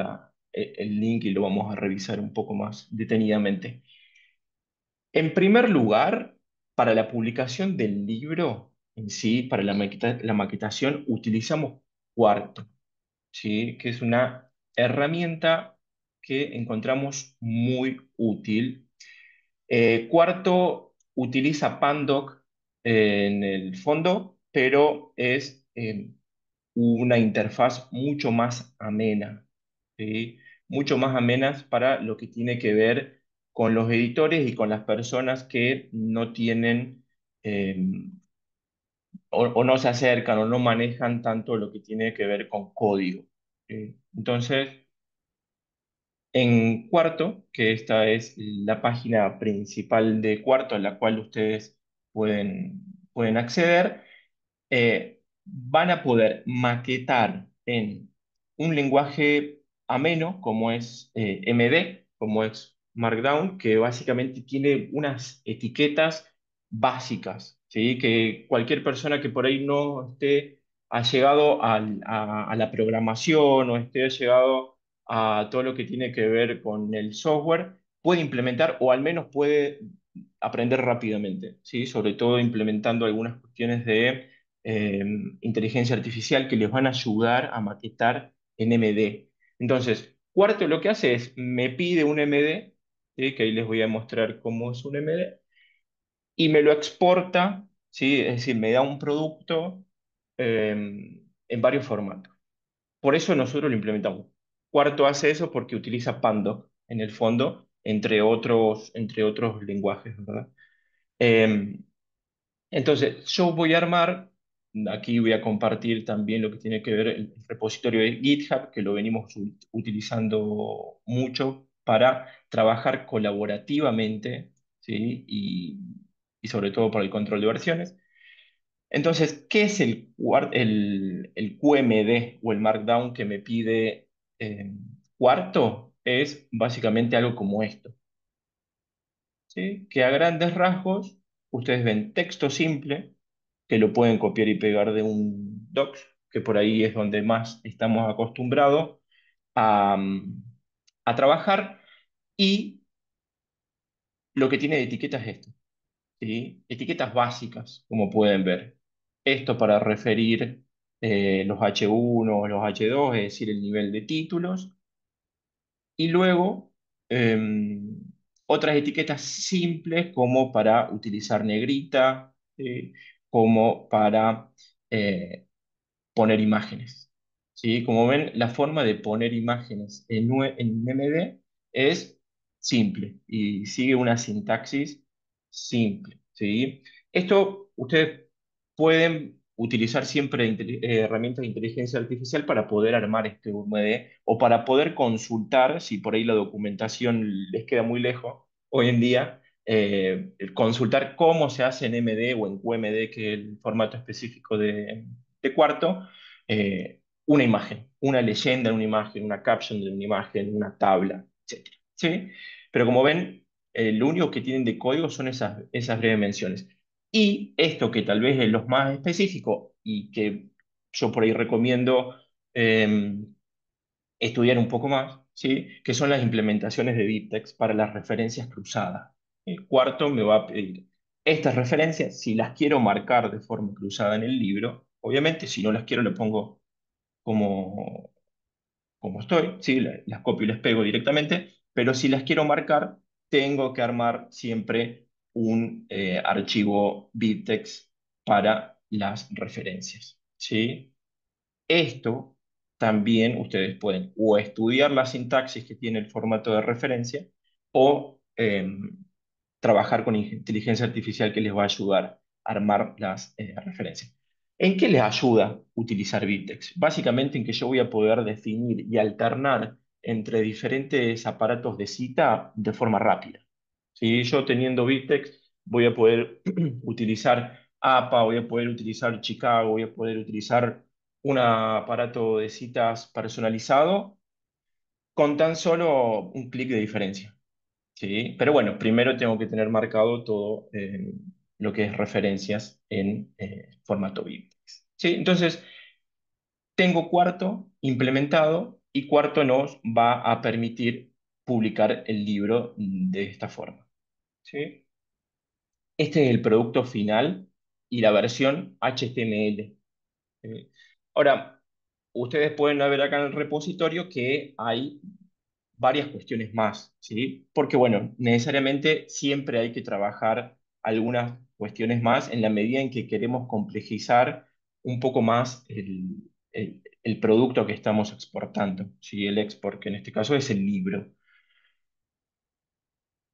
el link y lo vamos a revisar un poco más detenidamente. En primer lugar, para la publicación del libro en sí, para la maquetación, utilizamos Quarto, ¿sí? Que es una herramienta que encontramos muy útil. Quarto utiliza Pandoc en el fondo, pero es una interfaz mucho más amena, ¿sí? Mucho más amenas para lo que tiene que ver con los editores y con las personas que no tienen o no se acercan o no manejan tanto lo que tiene que ver con código. Entonces, en Quarto, que esta es la página principal de Quarto a la cual ustedes pueden acceder, van a poder maquetar en un lenguaje ameno como es MD, como es Markdown, que básicamente tiene unas etiquetas básicas, ¿sí? Que cualquier persona que por ahí no esté allegado a la programación o esté allegado a todo lo que tiene que ver con el software puede implementar, o al menos puede aprender rápidamente, ¿sí? Sobre todo implementando algunas cuestiones de eh, inteligencia artificial que les van a ayudar a maquetar en MD. Entonces, Cuarto lo que hace es, me pide un MD, ¿sí? Que ahí les voy a mostrar cómo es un MD, y me lo exporta, ¿sí? Es decir, me da un producto en varios formatos. Por eso nosotros lo implementamos. Quarto hace eso porque utiliza Pandoc en el fondo, entre otros lenguajes, ¿verdad? Eh, entonces, yo voy a armar, aquí voy a compartir también lo que tiene que ver el repositorio de GitHub, que lo venimos utilizando mucho para trabajar colaborativamente, ¿sí? Y sobre todo para el control de versiones. Entonces, ¿qué es el QMD o el Markdown que me pide Quarto? Es básicamente algo como esto, ¿sí? Que a grandes rasgos ustedes ven texto simple, que lo pueden copiar y pegar de un docs, que por ahí es donde más estamos acostumbrados a, a trabajar, y lo que tiene de etiquetas es esto, ¿sí? Etiquetas básicas, como pueden ver. Esto para referir los H1 o los H2, es decir, el nivel de títulos. Y luego otras etiquetas simples como para utilizar negrita, como para eh, poner imágenes. ¿Sí? Como ven, la forma de poner imágenes en MD es simple y sigue una sintaxis simple. ¿Sí? Esto ustedes pueden utilizar siempre herramientas de inteligencia artificial para poder armar este UMD o para poder consultar, si por ahí la documentación les queda muy lejos hoy en día, consultar cómo se hace en MD o en QMD, que es el formato específico de Quarto, una imagen, una leyenda en una imagen, una caption de una imagen, una tabla, etcétera. ¿Sí? Pero como ven, lo único que tienen de código son esas breves menciones. Y esto que tal vez es lo más específico y que yo por ahí recomiendo estudiar un poco más, ¿sí? Que son las implementaciones de BibTeX para las referencias cruzadas. El cuarto me va a pedir estas referencias, si las quiero marcar de forma cruzada en el libro, obviamente si no las quiero le pongo como, como estoy, ¿sí? Las copio y las pego directamente, pero si las quiero marcar, tengo que armar siempre un archivo BibTeX para las referencias, ¿sí? Esto también ustedes pueden o estudiar la sintaxis que tiene el formato de referencia o trabajar con inteligencia artificial que les va a ayudar a armar las referencias. ¿En qué les ayuda utilizar Vitex? Básicamente en que yo voy a poder definir y alternar entre diferentes aparatos de cita de forma rápida. Si yo teniendo Vitex voy a poder utilizar APA, voy a poder utilizar Chicago, voy a poder utilizar un aparato de citas personalizado con tan solo un clic de diferencia. ¿Sí? Pero bueno, primero tengo que tener marcado todo lo que es referencias en formato BibTeX. ¿Sí? Entonces, tengo Quarto implementado y Quarto nos va a permitir publicar el libro de esta forma. ¿Sí? Este es el producto final y la versión HTML. Ahora, ustedes pueden ver acá en el repositorio que hay varias cuestiones más, ¿sí? Porque, bueno, necesariamente siempre hay que trabajar algunas cuestiones más en la medida en que queremos complejizar un poco más el producto que estamos exportando, ¿sí? El export, que en este caso es el libro.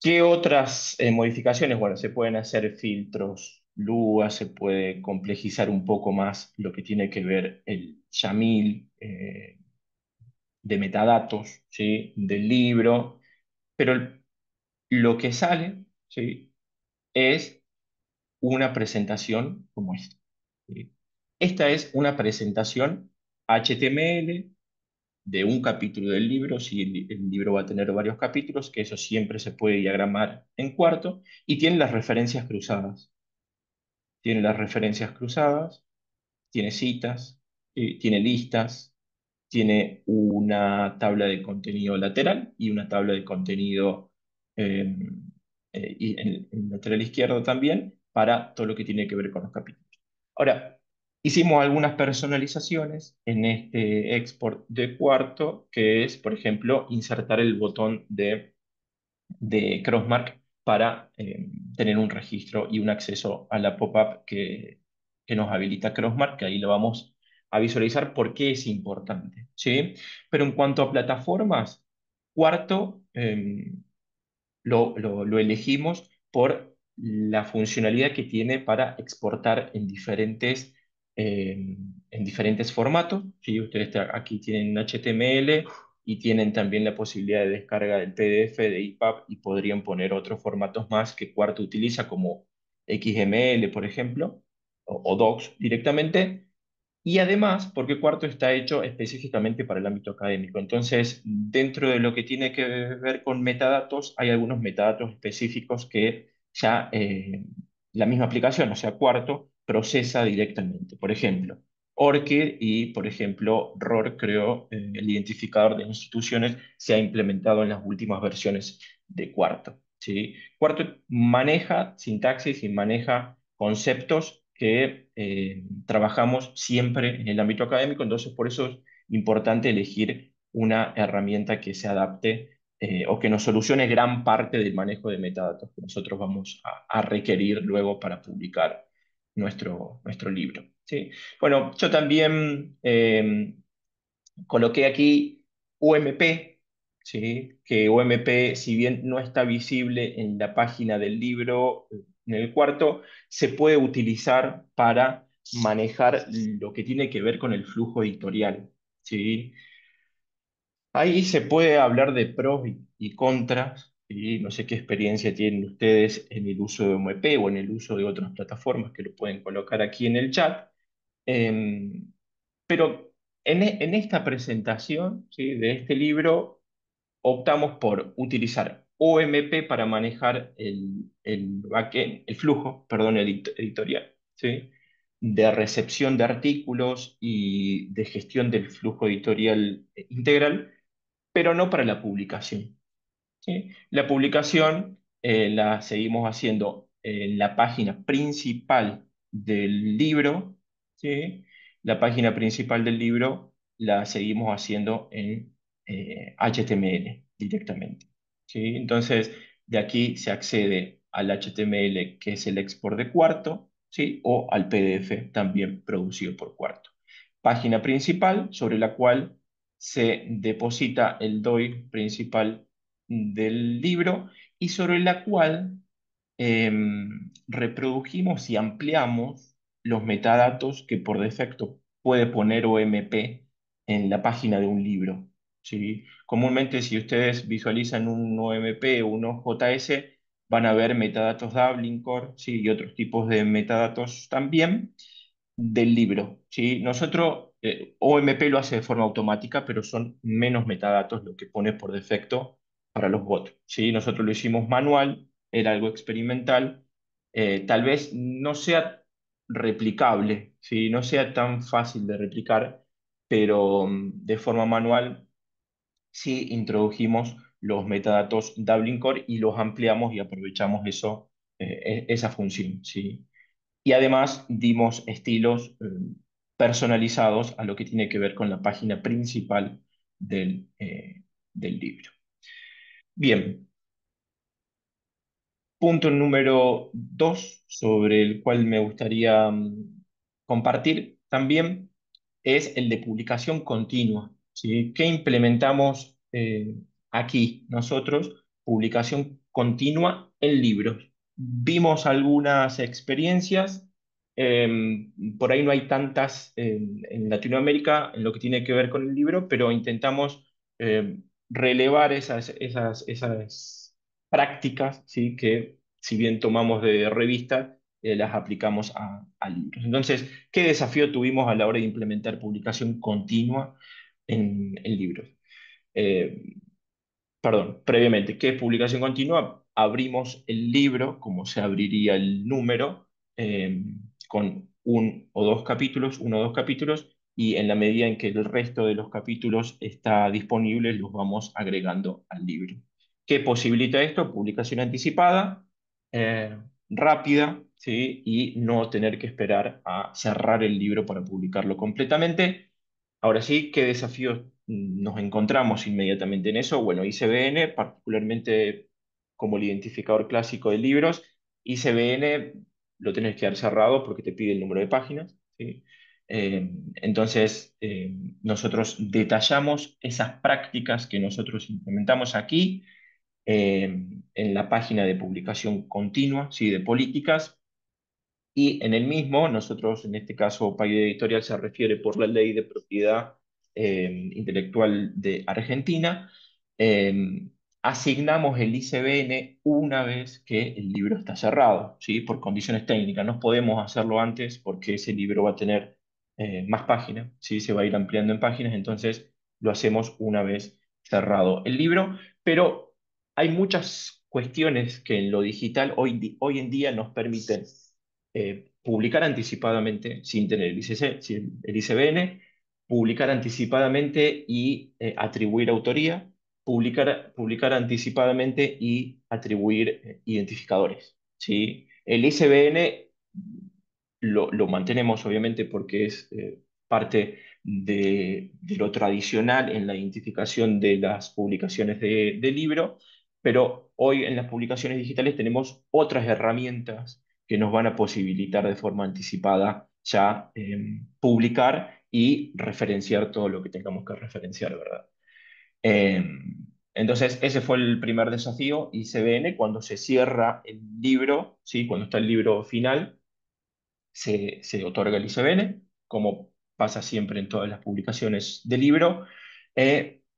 ¿Qué otras modificaciones? Bueno, se pueden hacer filtros Lua, se puede complejizar un poco más lo que tiene que ver el YAML de metadatos, ¿sí? Del libro, pero lo que sale, ¿sí? Es una presentación como esta, ¿sí? Esta es una presentación HTML de un capítulo del libro, si el libro va a tener varios capítulos, que eso siempre se puede diagramar en cuarto, y tiene las referencias cruzadas. Tiene las referencias cruzadas, tiene citas, tiene listas, tiene una tabla de contenido lateral y una tabla de contenido eh, y en el lateral izquierdo también para todo lo que tiene que ver con los capítulos. Ahora, hicimos algunas personalizaciones en este export de cuarto, que es, por ejemplo, insertar el botón de Crossmark para tener un registro y un acceso a la pop-up que nos habilita Crossmark, que ahí lo vamos a visualizar por qué es importante, ¿sí? Pero en cuanto a plataformas, Cuarto lo elegimos por la funcionalidad que tiene para exportar en diferentes formatos, ¿sí? Ustedes aquí tienen HTML y tienen también la posibilidad de descarga del PDF, de EPUB, y podrían poner otros formatos más que Cuarto utiliza, como XML, por ejemplo, o Docs directamente. Y además, porque Cuarto está hecho específicamente para el ámbito académico. Entonces, dentro de lo que tiene que ver con metadatos, hay algunos metadatos específicos que ya la misma aplicación, o sea, Cuarto, procesa directamente. Por ejemplo, ORCID y, por ejemplo, ROR, creo, el identificador de instituciones, se ha implementado en las últimas versiones de Cuarto, ¿sí? Cuarto maneja sintaxis y maneja conceptos que trabajamos siempre en el ámbito académico, entonces por eso es importante elegir una herramienta que se adapte o que nos solucione gran parte del manejo de metadatos que nosotros vamos a requerir luego para publicar nuestro libro, ¿sí? Bueno, yo también coloqué aquí UMP, ¿sí? Que UMP, si bien no está visible en la página del libro, en el cuarto, se puede utilizar para manejar lo que tiene que ver con el flujo editorial, ¿sí? Ahí se puede hablar de pros y contras, ¿sí? No sé qué experiencia tienen ustedes en el uso de UMP o en el uso de otras plataformas, que lo pueden colocar aquí en el chat. Em, pero en esta presentación, ¿sí? De este libro, optamos por utilizar OMP para manejar el backend, el flujo, perdón, editorial, ¿sí? De recepción de artículos y de gestión del flujo editorial integral, pero no para la publicación. ¿Sí? La publicación la seguimos haciendo en la página principal del libro, ¿sí? La página principal del libro la seguimos haciendo en HTML directamente, ¿sí? Entonces, de aquí se accede al HTML, que es el export de Cuarto, ¿sí? O al PDF también producido por Cuarto. Página principal sobre la cual se deposita el DOI principal del libro y sobre la cual reprodujimos y ampliamos los metadatos que por defecto puede poner OMP en la página de un libro, ¿sí? Comúnmente, si ustedes visualizan un OMP o un OJS, van a ver metadatos Dublin Core, ¿sí? Y otros tipos de metadatos también del libro, ¿sí? Nosotros, OMP lo hace de forma automática, pero son menos metadatos lo que pone por defecto para los bots, ¿sí? Nosotros lo hicimos manual, era algo experimental, tal vez no sea replicable, ¿sí? No sea tan fácil de replicar, pero de forma manual sí introdujimos los metadatos Dublin Core y los ampliamos y aprovechamos eso, esa función, ¿sí? Y además dimos estilos personalizados a lo que tiene que ver con la página principal del libro. Bien, punto número 2 sobre el cual me gustaría compartir también es el de publicación continua, ¿sí? ¿Qué implementamos aquí nosotros? Publicación continua en libros. Vimos algunas experiencias, por ahí no hay tantas en Latinoamérica en lo que tiene que ver con el libro, pero intentamos relevar esas prácticas, ¿sí? Que si bien tomamos de revista, las aplicamos a libros. Entonces, ¿qué desafío tuvimos a la hora de implementar publicación continua en libros? Eh, Perdón, previamente, ¿qué es publicación continua? Abrimos el libro, como se abriría el número, con uno o dos capítulos, y en la medida en que el resto de los capítulos está disponible, los vamos agregando al libro. ¿Qué posibilita esto? Publicación anticipada, eh, rápida, ¿sí? Y no tener que esperar a cerrar el libro para publicarlo completamente. Ahora sí, ¿qué desafíos nos encontramos inmediatamente en eso? Bueno, ICBN, particularmente como el identificador clásico de libros, ICBN lo tenés que dar cerrado porque te pide el número de páginas, ¿sí? Entonces, nosotros detallamos esas prácticas que nosotros implementamos aquí en la página de publicación continua, ¿sí? De políticas. Y en el mismo, nosotros, en este caso, Paideia Editorial se refiere por la ley de propiedad intelectual de Argentina, eh, asignamos el ICBN una vez que el libro está cerrado, ¿sí? Por condiciones técnicas. No podemos hacerlo antes porque ese libro va a tener más páginas, ¿sí? Se va a ir ampliando en páginas, entonces lo hacemos una vez cerrado el libro, pero hay muchas cuestiones que en lo digital hoy en día nos permiten publicar anticipadamente sin tener el sin el ICBN, publicar anticipadamente y atribuir autoría, publicar anticipadamente y atribuir identificadores, ¿sí? El ICBN lo mantenemos obviamente porque es parte de lo tradicional en la identificación de las publicaciones de libro, pero hoy en las publicaciones digitales tenemos otras herramientas que nos van a posibilitar de forma anticipada ya publicar y referenciar todo lo que tengamos que referenciar, ¿verdad? Eh, entonces, ese fue el primer desafío, ICBN, cuando se cierra el libro, ¿sí? Cuando está el libro final, se otorga el ICBN, como pasa siempre en todas las publicaciones de libro.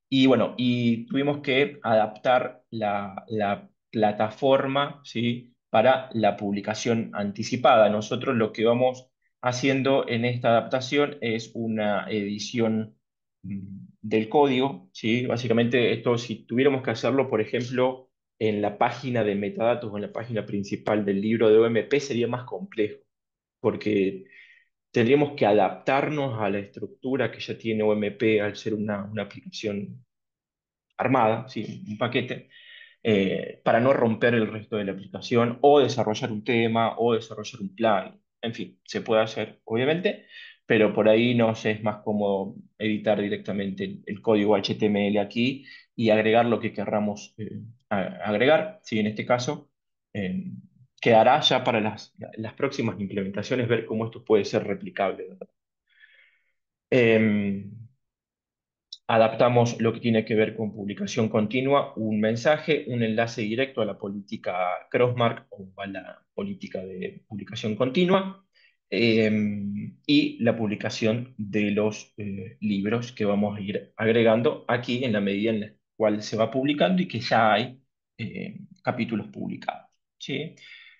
Y bueno, y tuvimos que adaptar la plataforma, ¿sí? Para la publicación anticipada. Nosotros lo que vamos haciendo en esta adaptación es una edición del código, ¿sí? Básicamente esto, si tuviéramos que hacerlo, por ejemplo, en la página de metadatos o en la página principal del libro de OMP, sería más complejo porque tendríamos que adaptarnos a la estructura que ya tiene OMP al ser una aplicación armada, ¿sí? Un paquete, para no romper el resto de la aplicación o desarrollar un tema o desarrollar un plan. En fin, se puede hacer, obviamente, pero por ahí nos es más cómodo editar directamente el código HTML aquí y agregar lo que querramos agregar. ¿Sí? En este caso, eh, quedará ya para las próximas implementaciones ver cómo esto puede ser replicable, ¿verdad? Em, Adaptamos lo que tiene que ver con publicación continua, un mensaje, un enlace directo a la política Crossmark o a la política de publicación continua, eh, y la publicación de los libros que vamos a ir agregando aquí en la medida en la cual se va publicando y que ya hay capítulos publicados, ¿sí?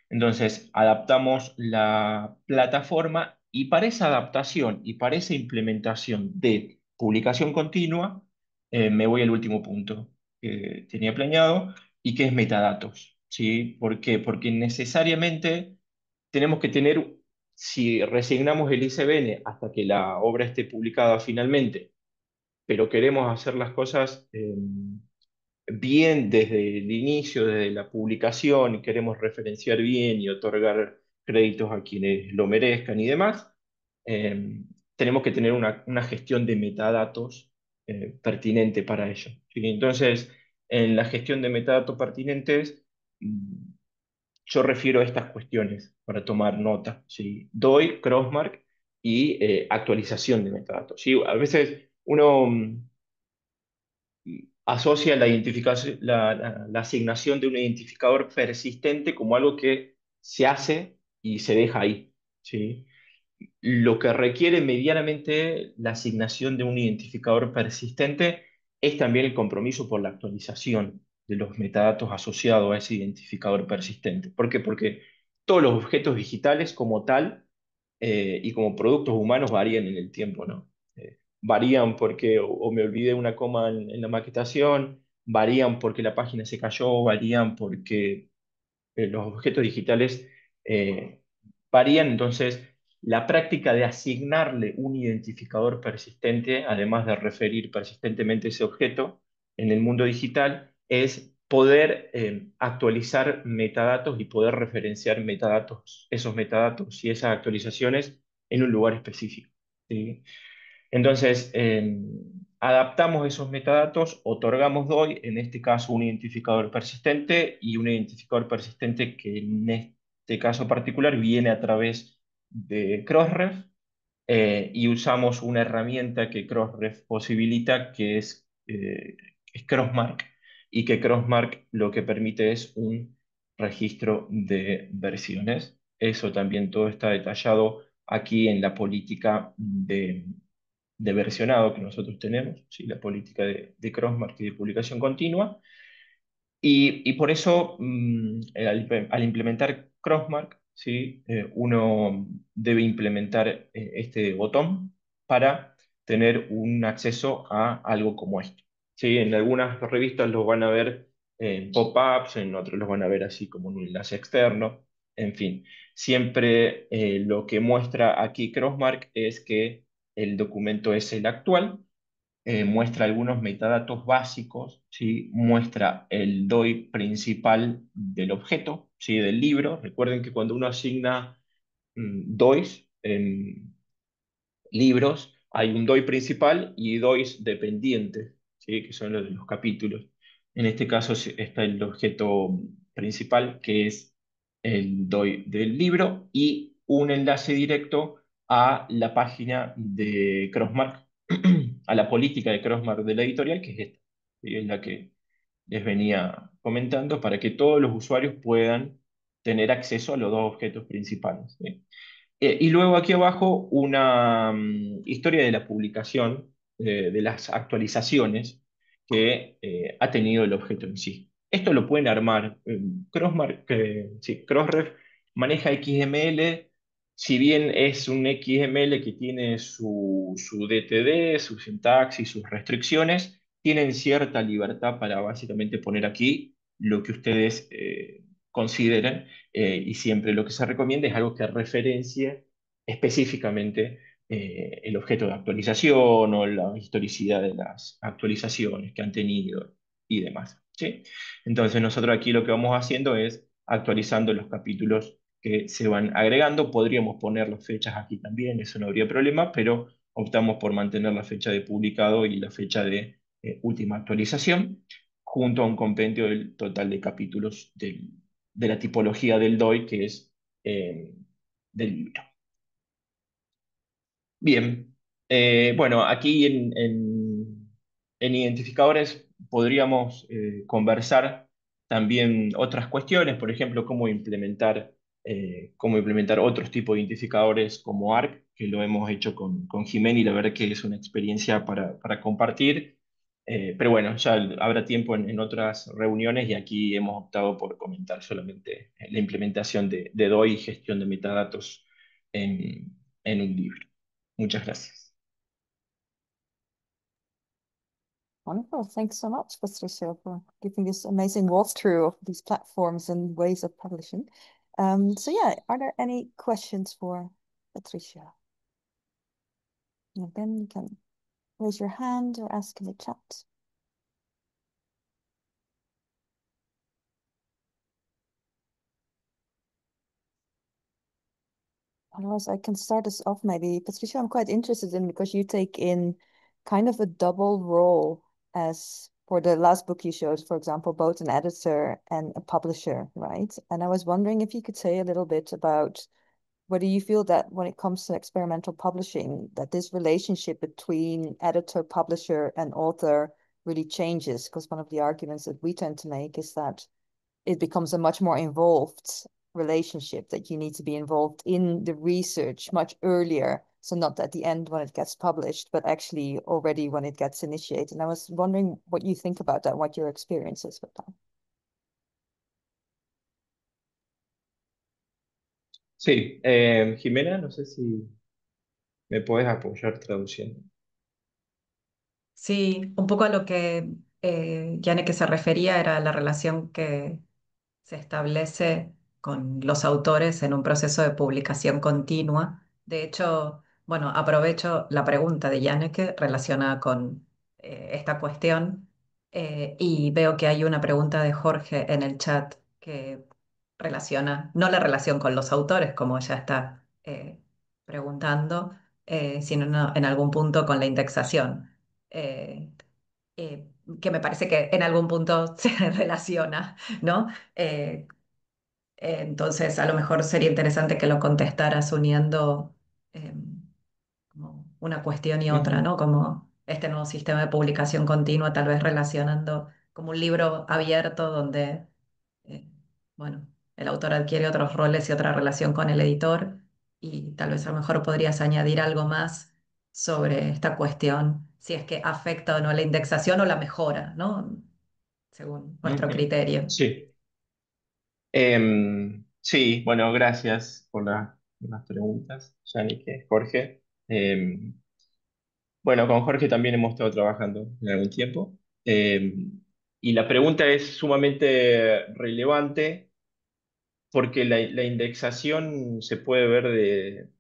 Entonces, adaptamos la plataforma y para esa adaptación y para esa implementación de publicación continua, me voy al último punto que tenía planeado y que es metadatos, ¿sí? ¿Por qué? Porque necesariamente tenemos que tener, si resignamos el ICBN hasta que la obra esté publicada finalmente, pero queremos hacer las cosas bien desde el inicio, desde la publicación, y queremos referenciar bien y otorgar créditos a quienes lo merezcan y demás, eh, tenemos que tener una gestión de metadatos pertinente para ello, ¿sí? Entonces, en la gestión de metadatos pertinentes, mm, yo refiero a estas cuestiones para tomar nota, ¿sí? DOI, Crossmark y actualización de metadatos, ¿sí? A veces uno asocia la identificación, la asignación de un identificador persistente como algo que se hace y se deja ahí, ¿sí? Lo que requiere medianamente la asignación de un identificador persistente es también el compromiso por la actualización de los metadatos asociados a ese identificador persistente. ¿Por qué? Porque todos los objetos digitales como tal y como productos humanos varían en el tiempo, ¿no? Varían porque o me olvidé una coma en la maquetación, varían porque la página se cayó, varían porque los objetos digitales eh, varían, entonces la práctica de asignarle un identificador persistente, además de referir persistentemente ese objeto en el mundo digital, es poder actualizar metadatos y poder referenciar metadatos, esos metadatos y esas actualizaciones en un lugar específico, ¿sí? Entonces, adaptamos esos metadatos, otorgamos DOI, en este caso un identificador persistente y un identificador persistente que en este caso particular viene a través de Crossref, y usamos una herramienta que Crossref posibilita, que es Crossmark, y que Crossmark lo que permite es un registro de versiones. Eso también todo está detallado aquí en la política de versionado que nosotros tenemos, ¿sí? La política de Crossmark y de publicación continua. Y por eso, al implementar Crossmark, ¿sí? Uno debe implementar este botón para tener un acceso a algo como esto. ¿Sí? En algunas revistas los van a ver en pop-ups, en otros los van a ver así como un enlace externo, en fin. Siempre lo que muestra aquí Crossmark es que el documento es el actual, muestra algunos metadatos básicos, ¿sí? Muestra el DOI principal del objeto, ¿sí? Del libro. Recuerden que cuando uno asigna DOIs en libros, hay un DOI principal y DOIs dependientes, ¿sí? Que son los de los capítulos. En este caso está el objeto principal, que es el DOI del libro, y un enlace directo a la página de Crossmark, a la política de Crossmark de la editorial, que es esta, ¿sí? Es la que les venía comentando, para que todos los usuarios puedan tener acceso a los dos objetos principales, ¿sí? Y luego aquí abajo una historia de la publicación, de las actualizaciones que ha tenido el objeto en sí. Esto lo pueden armar. Sí, Crossref maneja XML, si bien es un XML que tiene su DTD, su sintaxis, sus restricciones, tienen cierta libertad para básicamente poner aquí lo que ustedes consideren, y siempre lo que se recomienda es algo que referencie específicamente el objeto de actualización o la historicidad de las actualizaciones que han tenido y demás, ¿sí? Entonces nosotros aquí lo que vamos haciendo es actualizando los capítulos que se van agregando. Podríamos poner las fechas aquí también, eso no habría problema, pero optamos por mantener la fecha de publicado y la fecha de última actualización, junto a un compendio del total de capítulos de la tipología del DOI, que es del libro. Bien. Bueno, aquí en identificadores podríamos conversar también otras cuestiones, por ejemplo, cómo implementar otros tipos de identificadores como ARC, que lo hemos hecho con Jimena, y la verdad que es una experiencia para compartir. Pero bueno, ya habrá tiempo en otras reuniones, y aquí hemos optado por comentar solamente la implementación de DOI y gestión de metadatos en un libro. Muchas gracias. Wonderful. Thanks so much, Patricia, for giving this amazing walkthrough of these platforms and ways of publishing. So yeah, are there any questions for Patricia? And then you can raise your hand or ask in the chat. Otherwise, I can start us off maybe. Patricia, I'm quite interested in, because you take in kind of a double role as for the last book you showed, for example, both an editor and a publisher, right? And I was wondering if you could say a little bit about whether you feel that when it comes to experimental publishing, that this relationship between editor, publisher, and author really changes. Because one of the arguments that we tend to make is that it becomes a much more involved relationship, that you need to be involved in the research much earlier. So not at the end when it gets published, but actually already when it gets initiated. And I was wondering what you think about that, what your experience is with that. Sí, Jimena, no sé si me puedes apoyar traduciendo. Sí, un poco a lo que Janneke se refería era la relación que se establece con los autores en un proceso de publicación continua. De hecho, bueno, aprovecho la pregunta de Janneke relacionada con esta cuestión, y veo que hay una pregunta de Jorge en el chat que relaciona, no la relación con los autores, como ella está preguntando, sino en algún punto con la indexación. eh, que me parece que en algún punto se relaciona, ¿no? Entonces, a lo mejor sería interesante que lo contestaras uniendo una cuestión y otra, Ujú. ¿no? Como este nuevo sistema de publicación continua, tal vez relacionando como un libro abierto donde, eh, bueno, el autor adquiere otros roles y otra relación con el editor, y tal vez a lo mejor podrías añadir algo más sobre esta cuestión, si es que afecta o no la indexación o la mejora, ¿no? Según nuestro Ujú. criterio. Sí. Sí, bueno, gracias por las preguntas, Yannick, Jorge. Bueno, con Jorge también hemos estado trabajando en algún tiempo. Y la pregunta es sumamente relevante porque la indexación se puede ver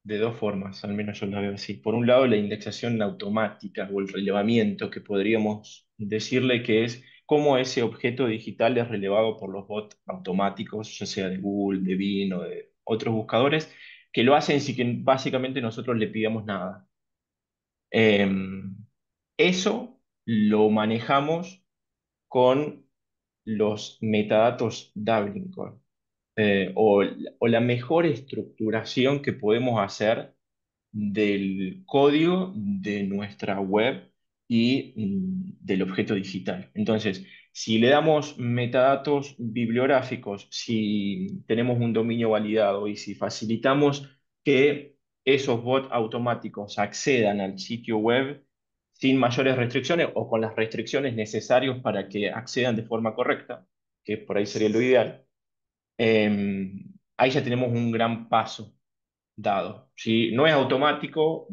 de dos formas, al menos yo la veo así. Por un lado, la indexación automática o el relevamiento, que podríamos decirle que es cómo ese objeto digital es relevado por los bots automáticos, ya sea de Google, de Bing o de otros buscadores, que lo hacen sin que básicamente nosotros le pidamos nada. Eso lo manejamos con los metadatos Dublin Core, o la mejor estructuración que podemos hacer del código de nuestra web y del objeto digital. Entonces, si le damos metadatos bibliográficos, si tenemos un dominio validado y si facilitamos que esos bots automáticos accedan al sitio web sin mayores restricciones o con las restricciones necesarias para que accedan de forma correcta, que por ahí sería lo ideal, ahí ya tenemos un gran paso dado. Si no es automático,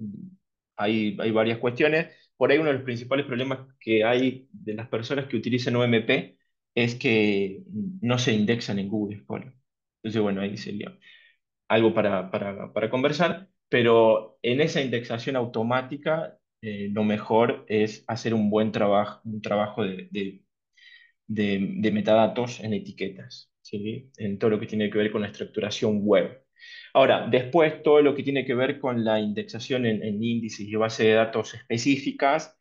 hay varias cuestiones. Por ahí uno de los principales problemas que hay de las personas que utilizan OMP es que no se indexan en Google Scholar. Entonces, bueno, ahí sería algo para conversar, pero en esa indexación automática, lo mejor es hacer un trabajo de metadatos en etiquetas, ¿sí? En todo lo que tiene que ver con la estructuración web. Ahora, después todo lo que tiene que ver con la indexación en índices y bases de datos específicas,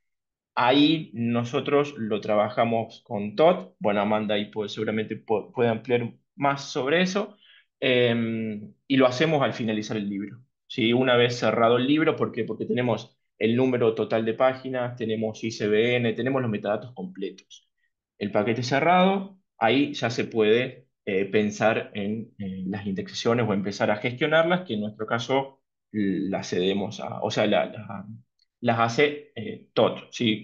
ahí nosotros lo trabajamos con Todd. Bueno, Amanda ahí seguramente puede ampliar más sobre eso. Y lo hacemos al finalizar el libro. ¿Sí? Una vez cerrado el libro, ¿por qué? Porque tenemos el número total de páginas, tenemos ISBN, tenemos los metadatos completos. El paquete cerrado, ahí ya se puede pensar en las indexaciones o empezar a gestionarlas, que en nuestro caso las cedemos o sea, las hace Todd, ¿sí?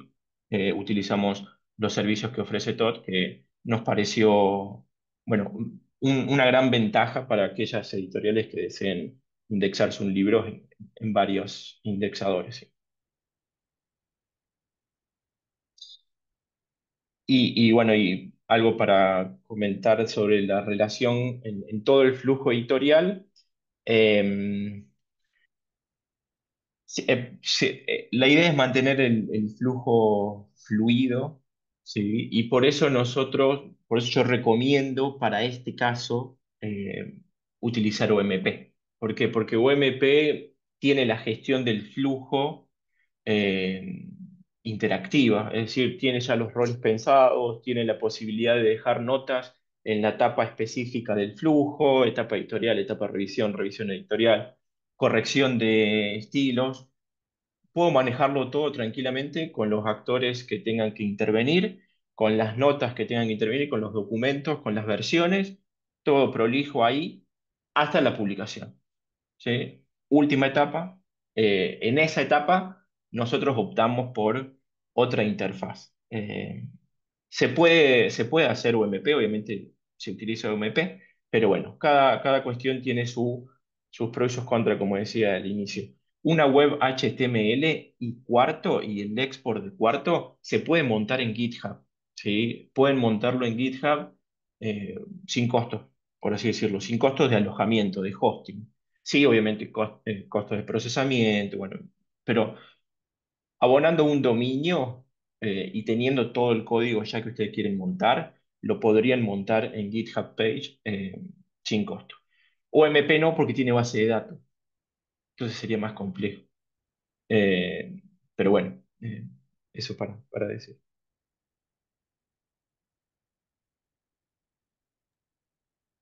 Utilizamos los servicios que ofrece Todd, que nos pareció, bueno, una gran ventaja para aquellas editoriales que deseen indexarse un libro en varios indexadores, ¿sí? Y bueno, y algo para comentar sobre la relación en todo el flujo editorial. eh, Sí, la idea es mantener el flujo fluido, ¿sí? Y por eso yo recomiendo para este caso utilizar OMP. ¿Por qué? Porque OMP tiene la gestión del flujo eh, interactiva, es decir, tiene ya los roles pensados, tiene la posibilidad de dejar notas en la etapa específica del flujo, etapa editorial, etapa de revisión, revisión editorial, corrección de estilos. Puedo manejarlo todo tranquilamente con los actores que tengan que intervenir, con las notas que tengan que intervenir, con los documentos, con las versiones, todo prolijo ahí hasta la publicación, ¿sí? Última etapa. En esa etapa nosotros optamos por otra interfaz. Se puede hacer UMP, obviamente se utiliza UMP, pero bueno, cada cuestión tiene sus pros y sus contras, como decía al inicio. Una web HTML y cuarto, y el export de cuarto, se puede montar en GitHub, ¿sí? Pueden montarlo en GitHub eh, sin costos, por así decirlo, sin costos de alojamiento, de hosting. Sí, obviamente costos de procesamiento, bueno, pero abonando un dominio y teniendo todo el código ya que ustedes quieren montar, lo podrían montar en GitHub Page sin costo. OMP no, porque tiene base de datos, entonces sería más complejo. Pero bueno, eso para decir.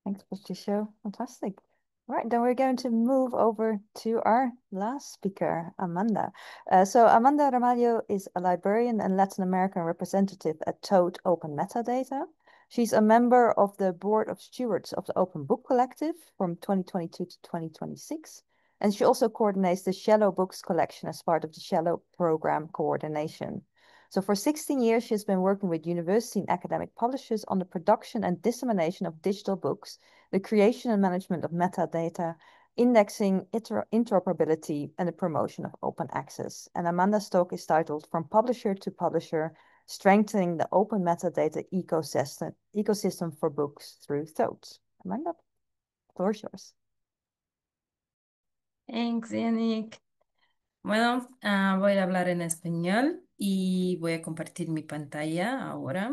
Thanks, Patricia. Fantastic. Right, then we're going to move over to our last speaker, Amanda. So Amanda Ramalho is a librarian and Latin American representative at Toad Open Metadata. She's a member of the Board of Stewards of the Open Book Collective from 2022 to 2026. And she also coordinates the Shallow Books collection as part of the Shallow program coordination. So for 16 years, she's been working with university and academic publishers on the production and dissemination of digital books, the creation and management of metadata, indexing, interoperability, and the promotion of open access. And Amanda's talk is titled From Publisher to Publisher, Strengthening the Open Metadata Ecosystem for Books Through Toads. Amanda, the floor is yours. Thanks, Yannick. Bueno, voy a hablar en español y voy a compartir mi pantalla ahora.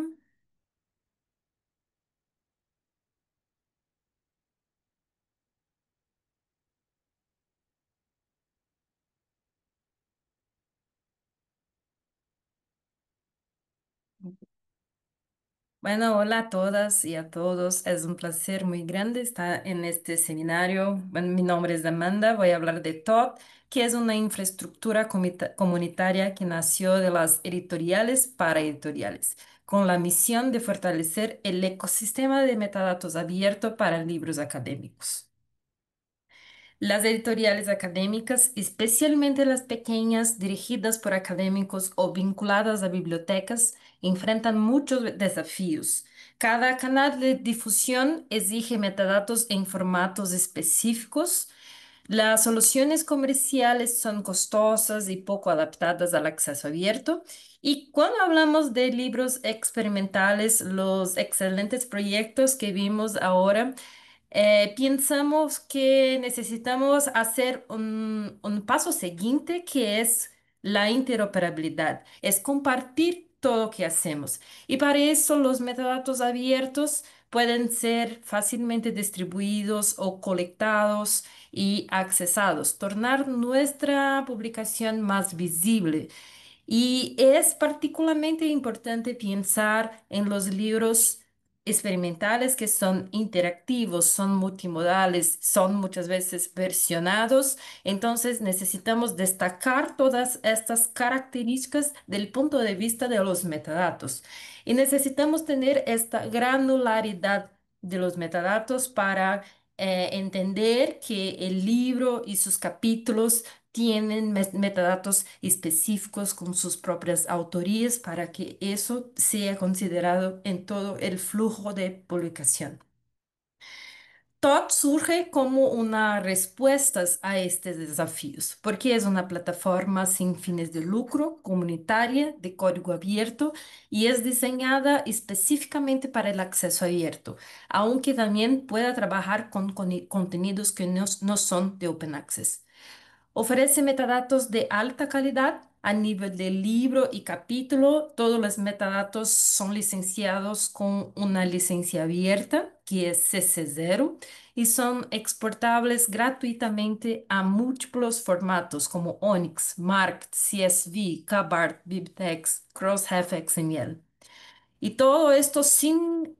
Bueno, hola a todas y a todos. Es un placer muy grande estar en este seminario. Bueno, mi nombre es Amanda. Voy a hablar de TOT, que es una infraestructura comunitaria que nació de las editoriales para editoriales, con la misión de fortalecer el ecosistema de metadatos abierto para libros académicos. Las editoriales académicas, especialmente las pequeñas dirigidas por académicos o vinculadas a bibliotecas, enfrentan muchos desafíos. Cada canal de difusión exige metadatos en formatos específicos. Las soluciones comerciales son costosas y poco adaptadas al acceso abierto. Y cuando hablamos de libros experimentales, los excelentes proyectos que vimos ahora, pensamos que necesitamos hacer un paso siguiente que es la interoperabilidad, es compartir todo lo que hacemos. Y para eso los metadatos abiertos pueden ser fácilmente distribuidos o colectados y accesados, tornar nuestra publicación más visible. Y es particularmente importante pensar en los libros experimentales que son interactivos, son multimodales, son muchas veces versionados. Entonces necesitamos destacar todas estas características del punto de vista de los metadatos. Y necesitamos tener esta granularidad de los metadatos para entender que el libro y sus capítulos tienen metadatos específicos con sus propias autorías para que eso sea considerado en todo el flujo de publicación. TOT surge como una respuesta a estos desafíos, porque es una plataforma sin fines de lucro, comunitaria, de código abierto y es diseñada específicamente para el acceso abierto, aunque también pueda trabajar con contenidos que no son de open access. Ofrece metadatos de alta calidad a nivel de libro y capítulo. Todos los metadatos son licenciados con una licencia abierta, que es CC0, y son exportables gratuitamente a múltiples formatos como ONIX, MARC, CSV, KBART, BibTeX, Crossref XML. Y todo esto sin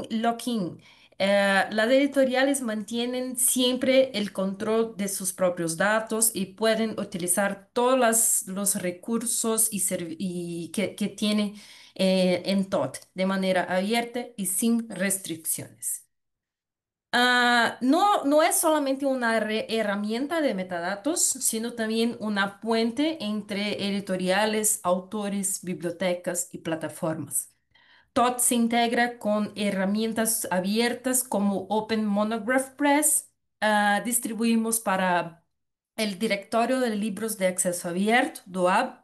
lock-in. Las editoriales mantienen siempre el control de sus propios datos y pueden utilizar todos los recursos que tiene en TOT de manera abierta y sin restricciones. No es solamente una herramienta de metadatos, sino también una puente entre editoriales, autores, bibliotecas y plataformas. TOT se integra con herramientas abiertas como Open Monograph Press. Distribuimos para el Directorio de Libros de Acceso Abierto, DOAB.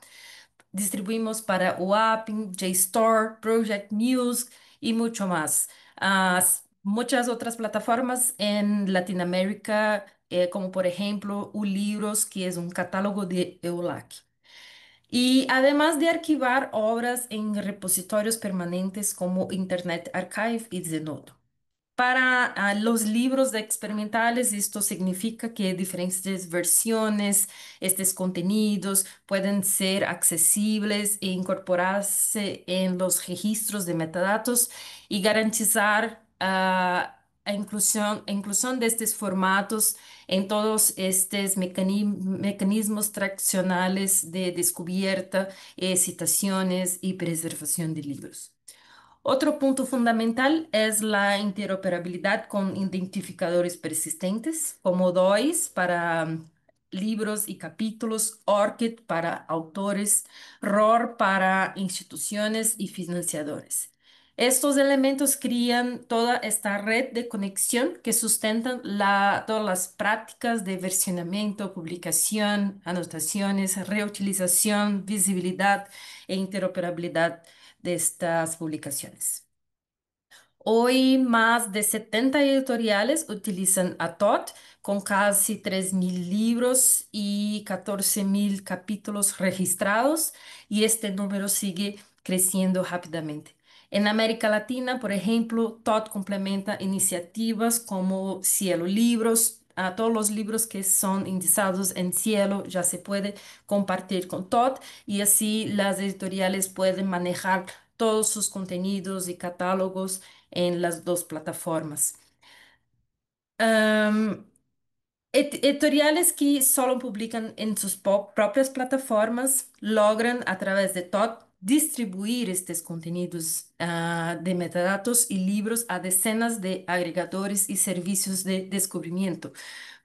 Distribuimos para UAPN, JSTOR, Project News y mucho más. Muchas otras plataformas en Latinoamérica, como por ejemplo ULibros, que es un catálogo de EULAC. Y además de archivar obras en repositorios permanentes como Internet Archive y Zenodo. Para los libros experimentales, esto significa que diferentes versiones, estos contenidos pueden ser accesibles e incorporarse en los registros de metadatos y garantizar inclusión de estos formatos en todos estos mecanismos tradicionales de descubierta, citaciones y preservación de libros. Otro punto fundamental es la interoperabilidad con identificadores persistentes, como DOIs para libros y capítulos, ORCID para autores, ROR para instituciones y financiadores. Estos elementos crean toda esta red de conexión que sustentan todas las prácticas de versionamiento, publicación, anotaciones, reutilización, visibilidad e interoperabilidad de estas publicaciones. Hoy más de 70 editoriales utilizan a TOT con casi 3.000 libros y 14.000 capítulos registrados y este número sigue creciendo rápidamente. En América Latina, por ejemplo, TOT complementa iniciativas como Cielo Libros. A todos los libros que son indizados en Cielo ya se puede compartir con TOT y así las editoriales pueden manejar todos sus contenidos y catálogos en las dos plataformas. Am, Editoriales que solo publican en sus propias plataformas logran a través de TOT distribuir estos contenidos de metadatos y libros a decenas de agregadores y servicios de descubrimiento,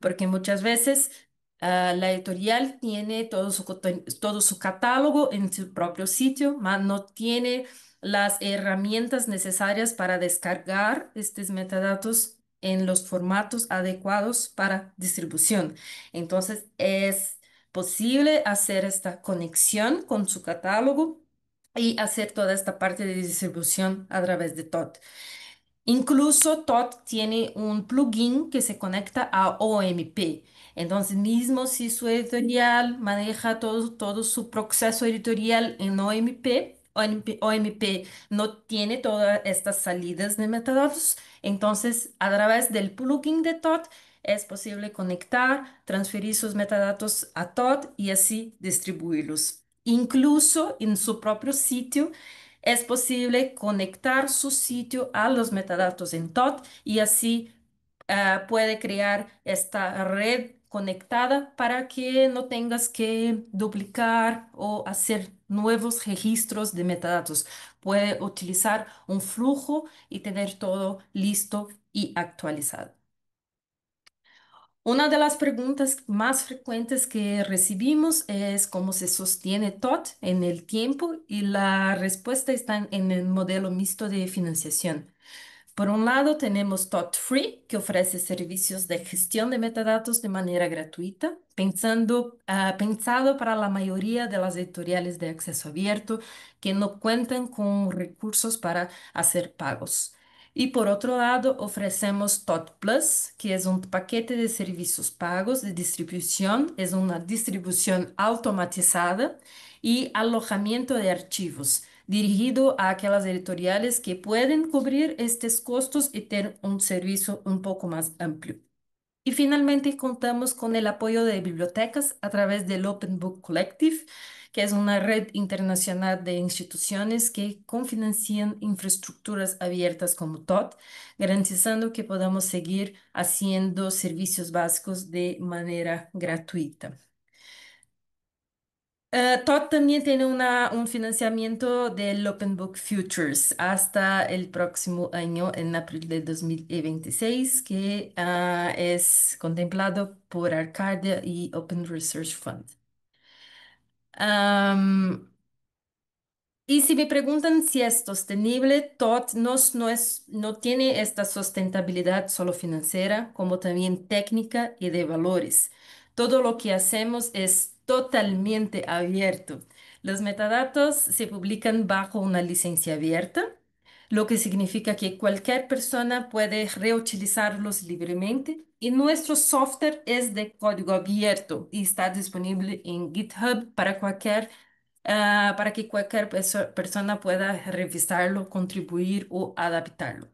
porque muchas veces la editorial tiene todo su catálogo en su propio sitio, mas no tiene las herramientas necesarias para descargar estos metadatos en los formatos adecuados para distribución. Entonces, es posible hacer esta conexión con su catálogo y hacer toda esta parte de distribución a través de TOT. Incluso TOT tiene un plugin que se conecta a OMP. Entonces, mismo si su editorial maneja todo su proceso editorial en OMP, OMP no tiene todas estas salidas de metadatos, entonces a través del plugin de TOT es posible conectar, transferir sus metadatos a TOT y así distribuirlos. Incluso en su propio sitio es posible conectar su sitio a los metadatos en TOT y así puede crear esta red conectada para que no tengas que duplicar o hacer nuevos registros de metadatos. Puede utilizar un flujo y tener todo listo y actualizado. Una de las preguntas más frecuentes que recibimos es cómo se sostiene TOT en el tiempo y la respuesta está en el modelo mixto de financiación. Por un lado, tenemos TOT Free, que ofrece servicios de gestión de metadatos de manera gratuita, pensado para la mayoría de las editoriales de acceso abierto que no cuentan con recursos para hacer pagos. Y por otro lado, ofrecemos TOT Plus, que es un paquete de servicios pagos de distribución, es una distribución automatizada y alojamiento de archivos dirigido a aquellas editoriales que pueden cubrir estos costos y tener un servicio un poco más amplio. Y finalmente contamos con el apoyo de bibliotecas a través del Open Book Collective, que es una red internacional de instituciones que confinancian infraestructuras abiertas como TOT, garantizando que podamos seguir haciendo servicios básicos de manera gratuita. TOT también tiene un financiamiento del Open Book Futures hasta el próximo año, en abril de 2026, que es contemplado por Arcadia y Open Research Fund. Y si me preguntan si es sostenible, TOT no tiene esta sustentabilidad solo financiera, como también técnica y de valores. Todo lo que hacemos es totalmente abierto. Los metadatos se publican bajo una licencia abierta, lo que significa que cualquier persona puede reutilizarlos libremente. Y nuestro software es de código abierto y está disponible en GitHub para que cualquier persona pueda revisarlo, contribuir o adaptarlo.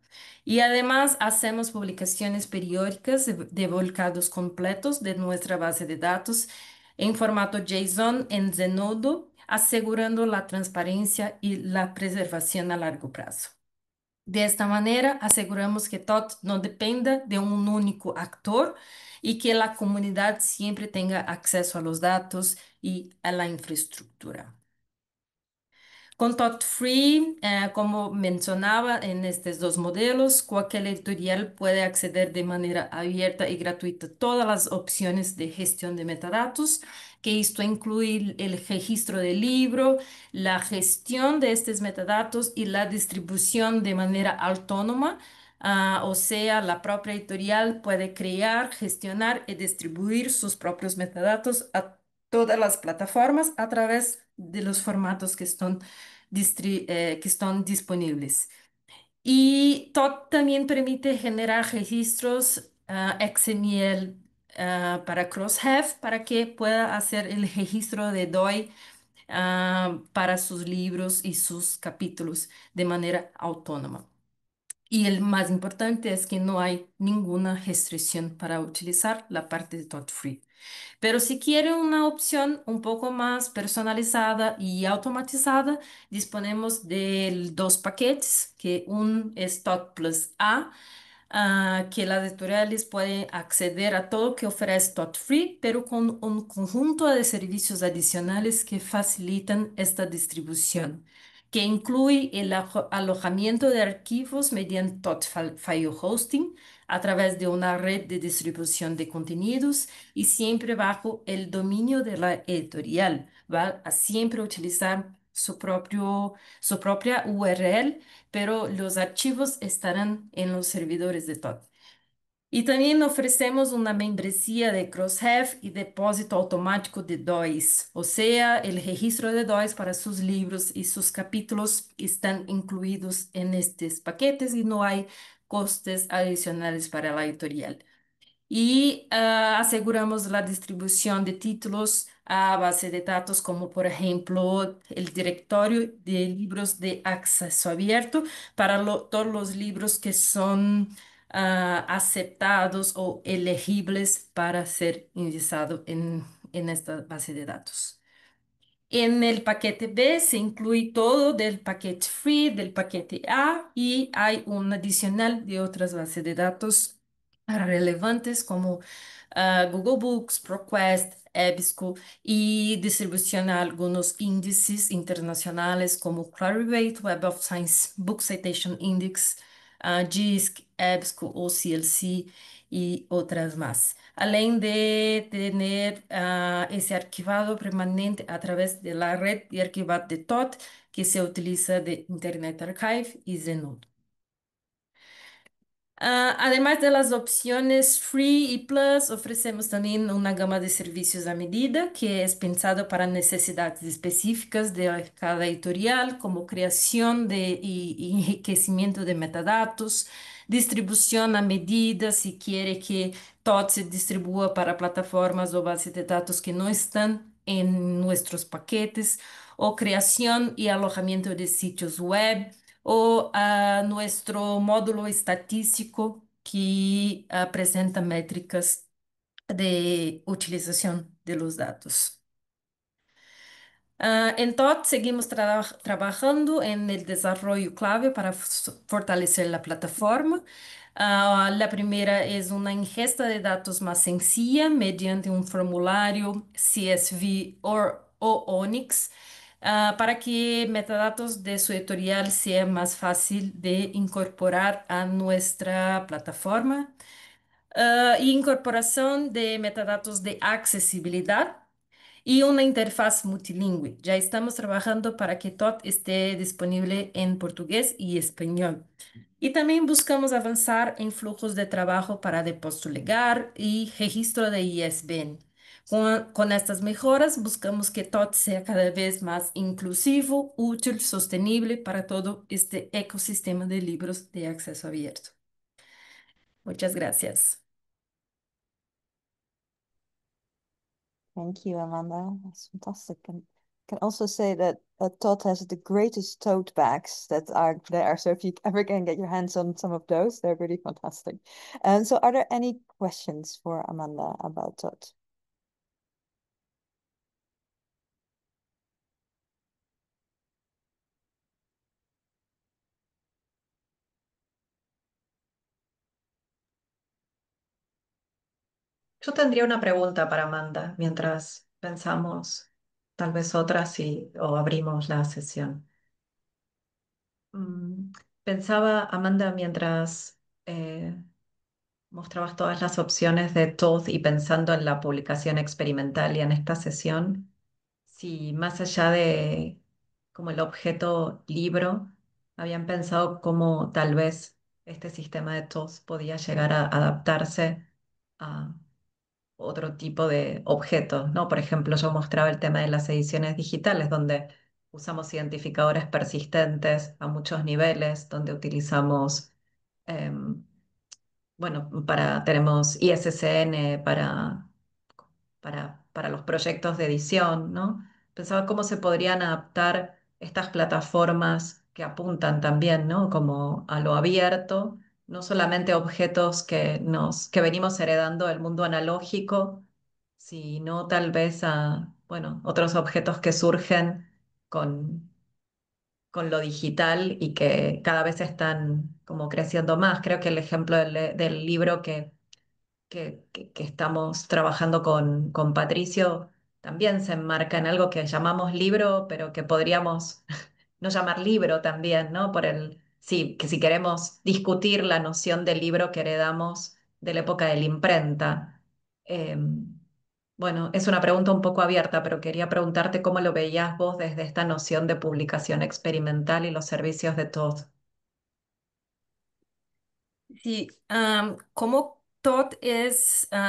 Y además hacemos publicaciones periódicas de volcados completos de nuestra base de datos en formato JSON en Zenodo, asegurando la transparencia y la preservación a largo plazo. De esta manera, aseguramos que todo no dependa de un único actor y que la comunidad siempre tenga acceso a los datos y a la infraestructura. Con Tot Free, como mencionaba en estos dos modelos, cualquier editorial puede acceder de manera abierta y gratuita a todas las opciones de gestión de metadatos, que esto incluye el registro del libro, la gestión de estos metadatos y la distribución de manera autónoma. O sea, la propia editorial puede crear, gestionar y distribuir sus propios metadatos a todas las plataformas a través de los formatos que están disponibles. Y TOT también permite generar registros XML para Crossref para que pueda hacer el registro de DOI para sus libros y sus capítulos de manera autónoma. Y el más importante es que no hay ninguna restricción para utilizar la parte de TOT Free. Pero si quiere una opción un poco más personalizada y automatizada, disponemos de dos paquetes, que un es TOT Plus A, que las editoriales pueden acceder a todo que ofrece TOT Free, pero con un conjunto de servicios adicionales que facilitan esta distribución, que incluye el alojamiento de archivos mediante TOT File Hosting a través de una red de distribución de contenidos y siempre bajo el dominio de la editorial. Va a siempre utilizar su propia URL, pero los archivos estarán en los servidores de TOT. Y también ofrecemos una membresía de Crossref y depósito automático de DOIs, o sea, el registro de DOIs para sus libros y sus capítulos están incluidos en estos paquetes y no hay costes adicionales para la editorial. Y aseguramos la distribución de títulos a base de datos como por ejemplo el directorio de libros de acceso abierto para todos los libros que son aceptados o elegibles para ser ingresados en esta base de datos. En el paquete B se incluye todo del paquete free, del paquete A y hay un adicional de otras bases de datos relevantes como Google Books, ProQuest, EBSCO y distribución a algunos índices internacionales como Clarivate, Web of Science, Book Citation Index, JISC, EBSCO, OCLC y otras más. Além de tener ese archivado permanente a través de la red de archivado de TOT que se utiliza de Internet Archive y Zenodo. Además de las opciones Free y Plus, ofrecemos también una gama de servicios a medida que es pensado para necesidades específicas de cada editorial, como creación y enriquecimiento de metadatos, distribución a medida si quiere que todo se distribúa para plataformas o bases de datos que no están en nuestros paquetes, o creación y alojamiento de sitios web o nuestro módulo estadístico que presenta métricas de utilización de los datos. En TOT seguimos trabajando en el desarrollo clave para fortalecer la plataforma. La primera es una ingesta de datos más sencilla mediante un formulario CSV o ONIX para que metadatos de su editorial sea más fácil de incorporar a nuestra plataforma. Y incorporación de metadatos de accesibilidad y una interfaz multilingüe. Ya estamos trabajando para que TOT esté disponible en portugués y español. Y también buscamos avanzar en flujos de trabajo para depósito legal y registro de ISBN. Con estas mejoras buscamos que TOT sea cada vez más inclusivo, útil, sostenible para todo este ecosistema de libros de acceso abierto. Muchas gracias. Thank you, Amanda. That's fantastic. And can also say that Todd has the greatest tote bags that are there. So if you ever can get your hands on some of those, they're really fantastic. And so are there any questions for Amanda about Todd? Yo tendría una pregunta para Amanda mientras pensamos tal vez otras o abrimos la sesión. Mm, Pensaba, Amanda, mientras mostrabas todas las opciones de TOEFL y pensando en la publicación experimental y en esta sesión, si más allá de como el objeto libro, habían pensado cómo tal vez este sistema de TOEFL podía llegar a adaptarse a otro tipo de objetos, ¿no? Por ejemplo, yo mostraba el tema de las ediciones digitales, donde usamos identificadores persistentes a muchos niveles, donde utilizamos em, bueno, tenemos ISSN para los proyectos de edición, ¿no? Pensaba cómo se podrían adaptar estas plataformas que apuntan también, ¿no? Como a lo abierto, no solamente objetos que venimos heredando del mundo analógico, sino tal vez a, bueno, otros objetos que surgen con con lo digital y que cada vez están como creciendo más. Creo que el ejemplo del libro que estamos trabajando con Patricio también se enmarca en algo que llamamos libro, pero que podríamos no llamar libro también, ¿no? Sí, que si queremos discutir la noción del libro que heredamos de la época de la imprenta. Bueno, es una pregunta un poco abierta, pero quería preguntarte cómo lo veías vos desde esta noción de publicación experimental y los servicios de todos. Sí, como Todd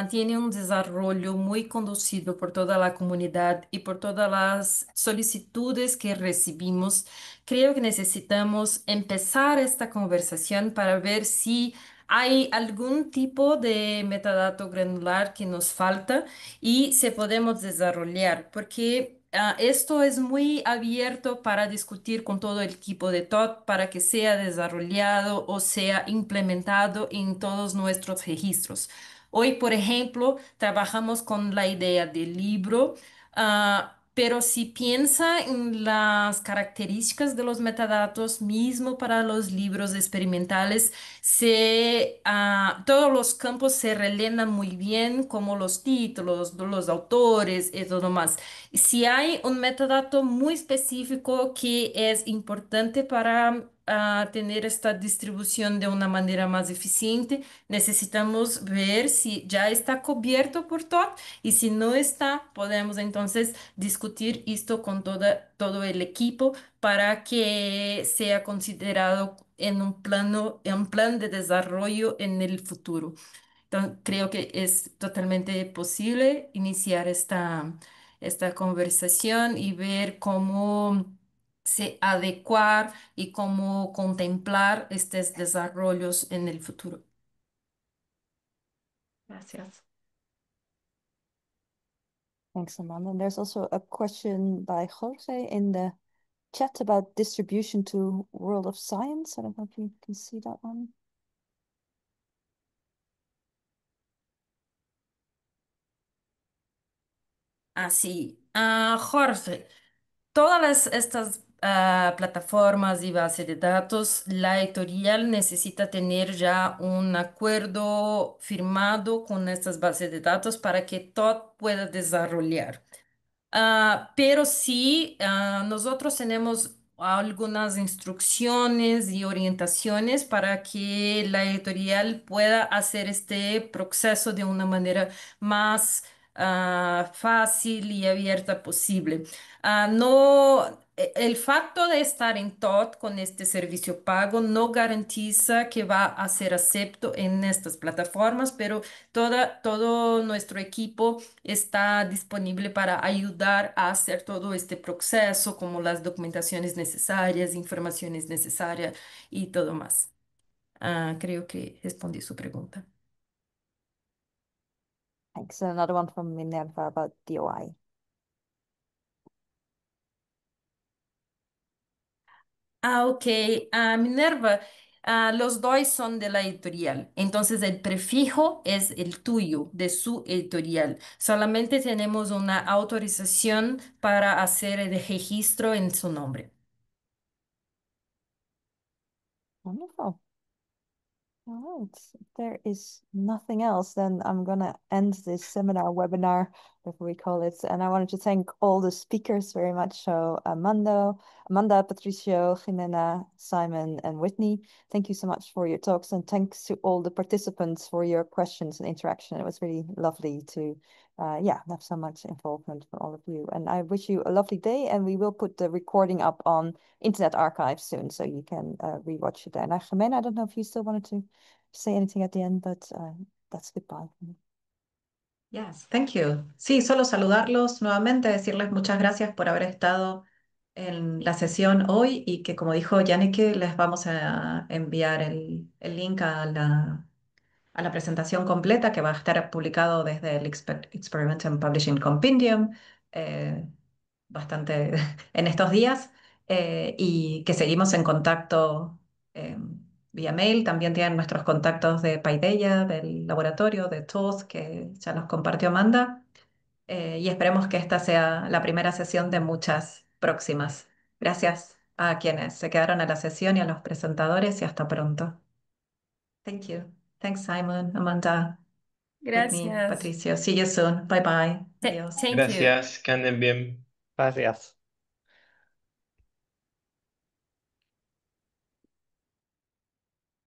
tiene un desarrollo muy conducido por toda la comunidad y por todas las solicitudes que recibimos, creo que necesitamos empezar esta conversación para ver si hay algún tipo de metadato granular que nos falta y se podemos desarrollar, porque esto es muy abierto para discutir con todo el equipo de TOT para que sea desarrollado o sea implementado en todos nuestros registros. Hoy, por ejemplo, trabajamos con la idea del libro. Pero si piensa en las características de los metadatos, mismo para los libros experimentales, todos los campos se rellenan muy bien, como los títulos, los autores y todo más. Si hay un metadato muy específico que es importante para tener esta distribución de una manera más eficiente, necesitamos ver si ya está cubierto por todo y si no está, podemos entonces discutir esto con todo el equipo para que sea considerado en un plan de desarrollo en el futuro. Entonces, creo que es totalmente posible iniciar esta conversación y ver cómo se adecuar y cómo contemplar estos desarrollos en el futuro. Gracias. Thanks, Amanda. And there's also a question by Jorge in the chat about distribution to World of Science. I don't know if you can see that one. Así, Jorge, estas plataformas y bases de datos, la editorial necesita tener ya un acuerdo firmado con estas bases de datos para que todo pueda desarrollar. Pero sí, nosotros tenemos algunas instrucciones y orientaciones para que la editorial pueda hacer este proceso de una manera más fácil y abierta posible. No, el facto de estar en TOT con este servicio pago no garantiza que va a ser acepto en estas plataformas, pero todo nuestro equipo está disponible para ayudar a hacer todo este proceso, como las documentaciones necesarias, informaciones necesarias y todo más. Creo que respondí su pregunta. Thanks. And another one from Minerva about DOI. Ok. Minerva, los dos son de la editorial, entonces el prefijo es el tuyo, de su editorial. Solamente tenemos una autorización para hacer el registro en su nombre. Wonderful. All right. If there is nothing else, then I'm gonna end this seminar webinar, whatever we call it. And I wanted to thank all the speakers very much. So Amanda, Patricio, Jimena, Simon, and Whitney. Thank you so much for your talks, and thanks to all the participants for your questions and interaction. It was really lovely to have so much involvement from all of you. And I wish you a lovely day, and we will put the recording up on Internet Archive soon, so you can rewatch it there. Now, Jimena, I don't know if you still wanted to say anything at the end, but that's goodbye. Yes, thank you. Sí, solo saludarlos nuevamente, decirles muchas gracias por haber estado en la sesión hoy y que, como dijo Janneke, les vamos a enviar el link a la presentación completa que va a estar publicado desde el Experimental Publishing Compendium bastante en estos días y que seguimos en contacto eh, vía mail. También tienen nuestros contactos de Paideia, del laboratorio, de TOS, que ya nos compartió Amanda. Y esperemos que esta sea la primera sesión de muchas próximas. Gracias a quienes se quedaron a la sesión y a los presentadores y hasta pronto. Thank you. Thanks, Simon, Amanda, Whitney, Gracias. Patricio. See you soon. Bye bye. Adiós. Thank you. Gracias, que anden bien. Gracias.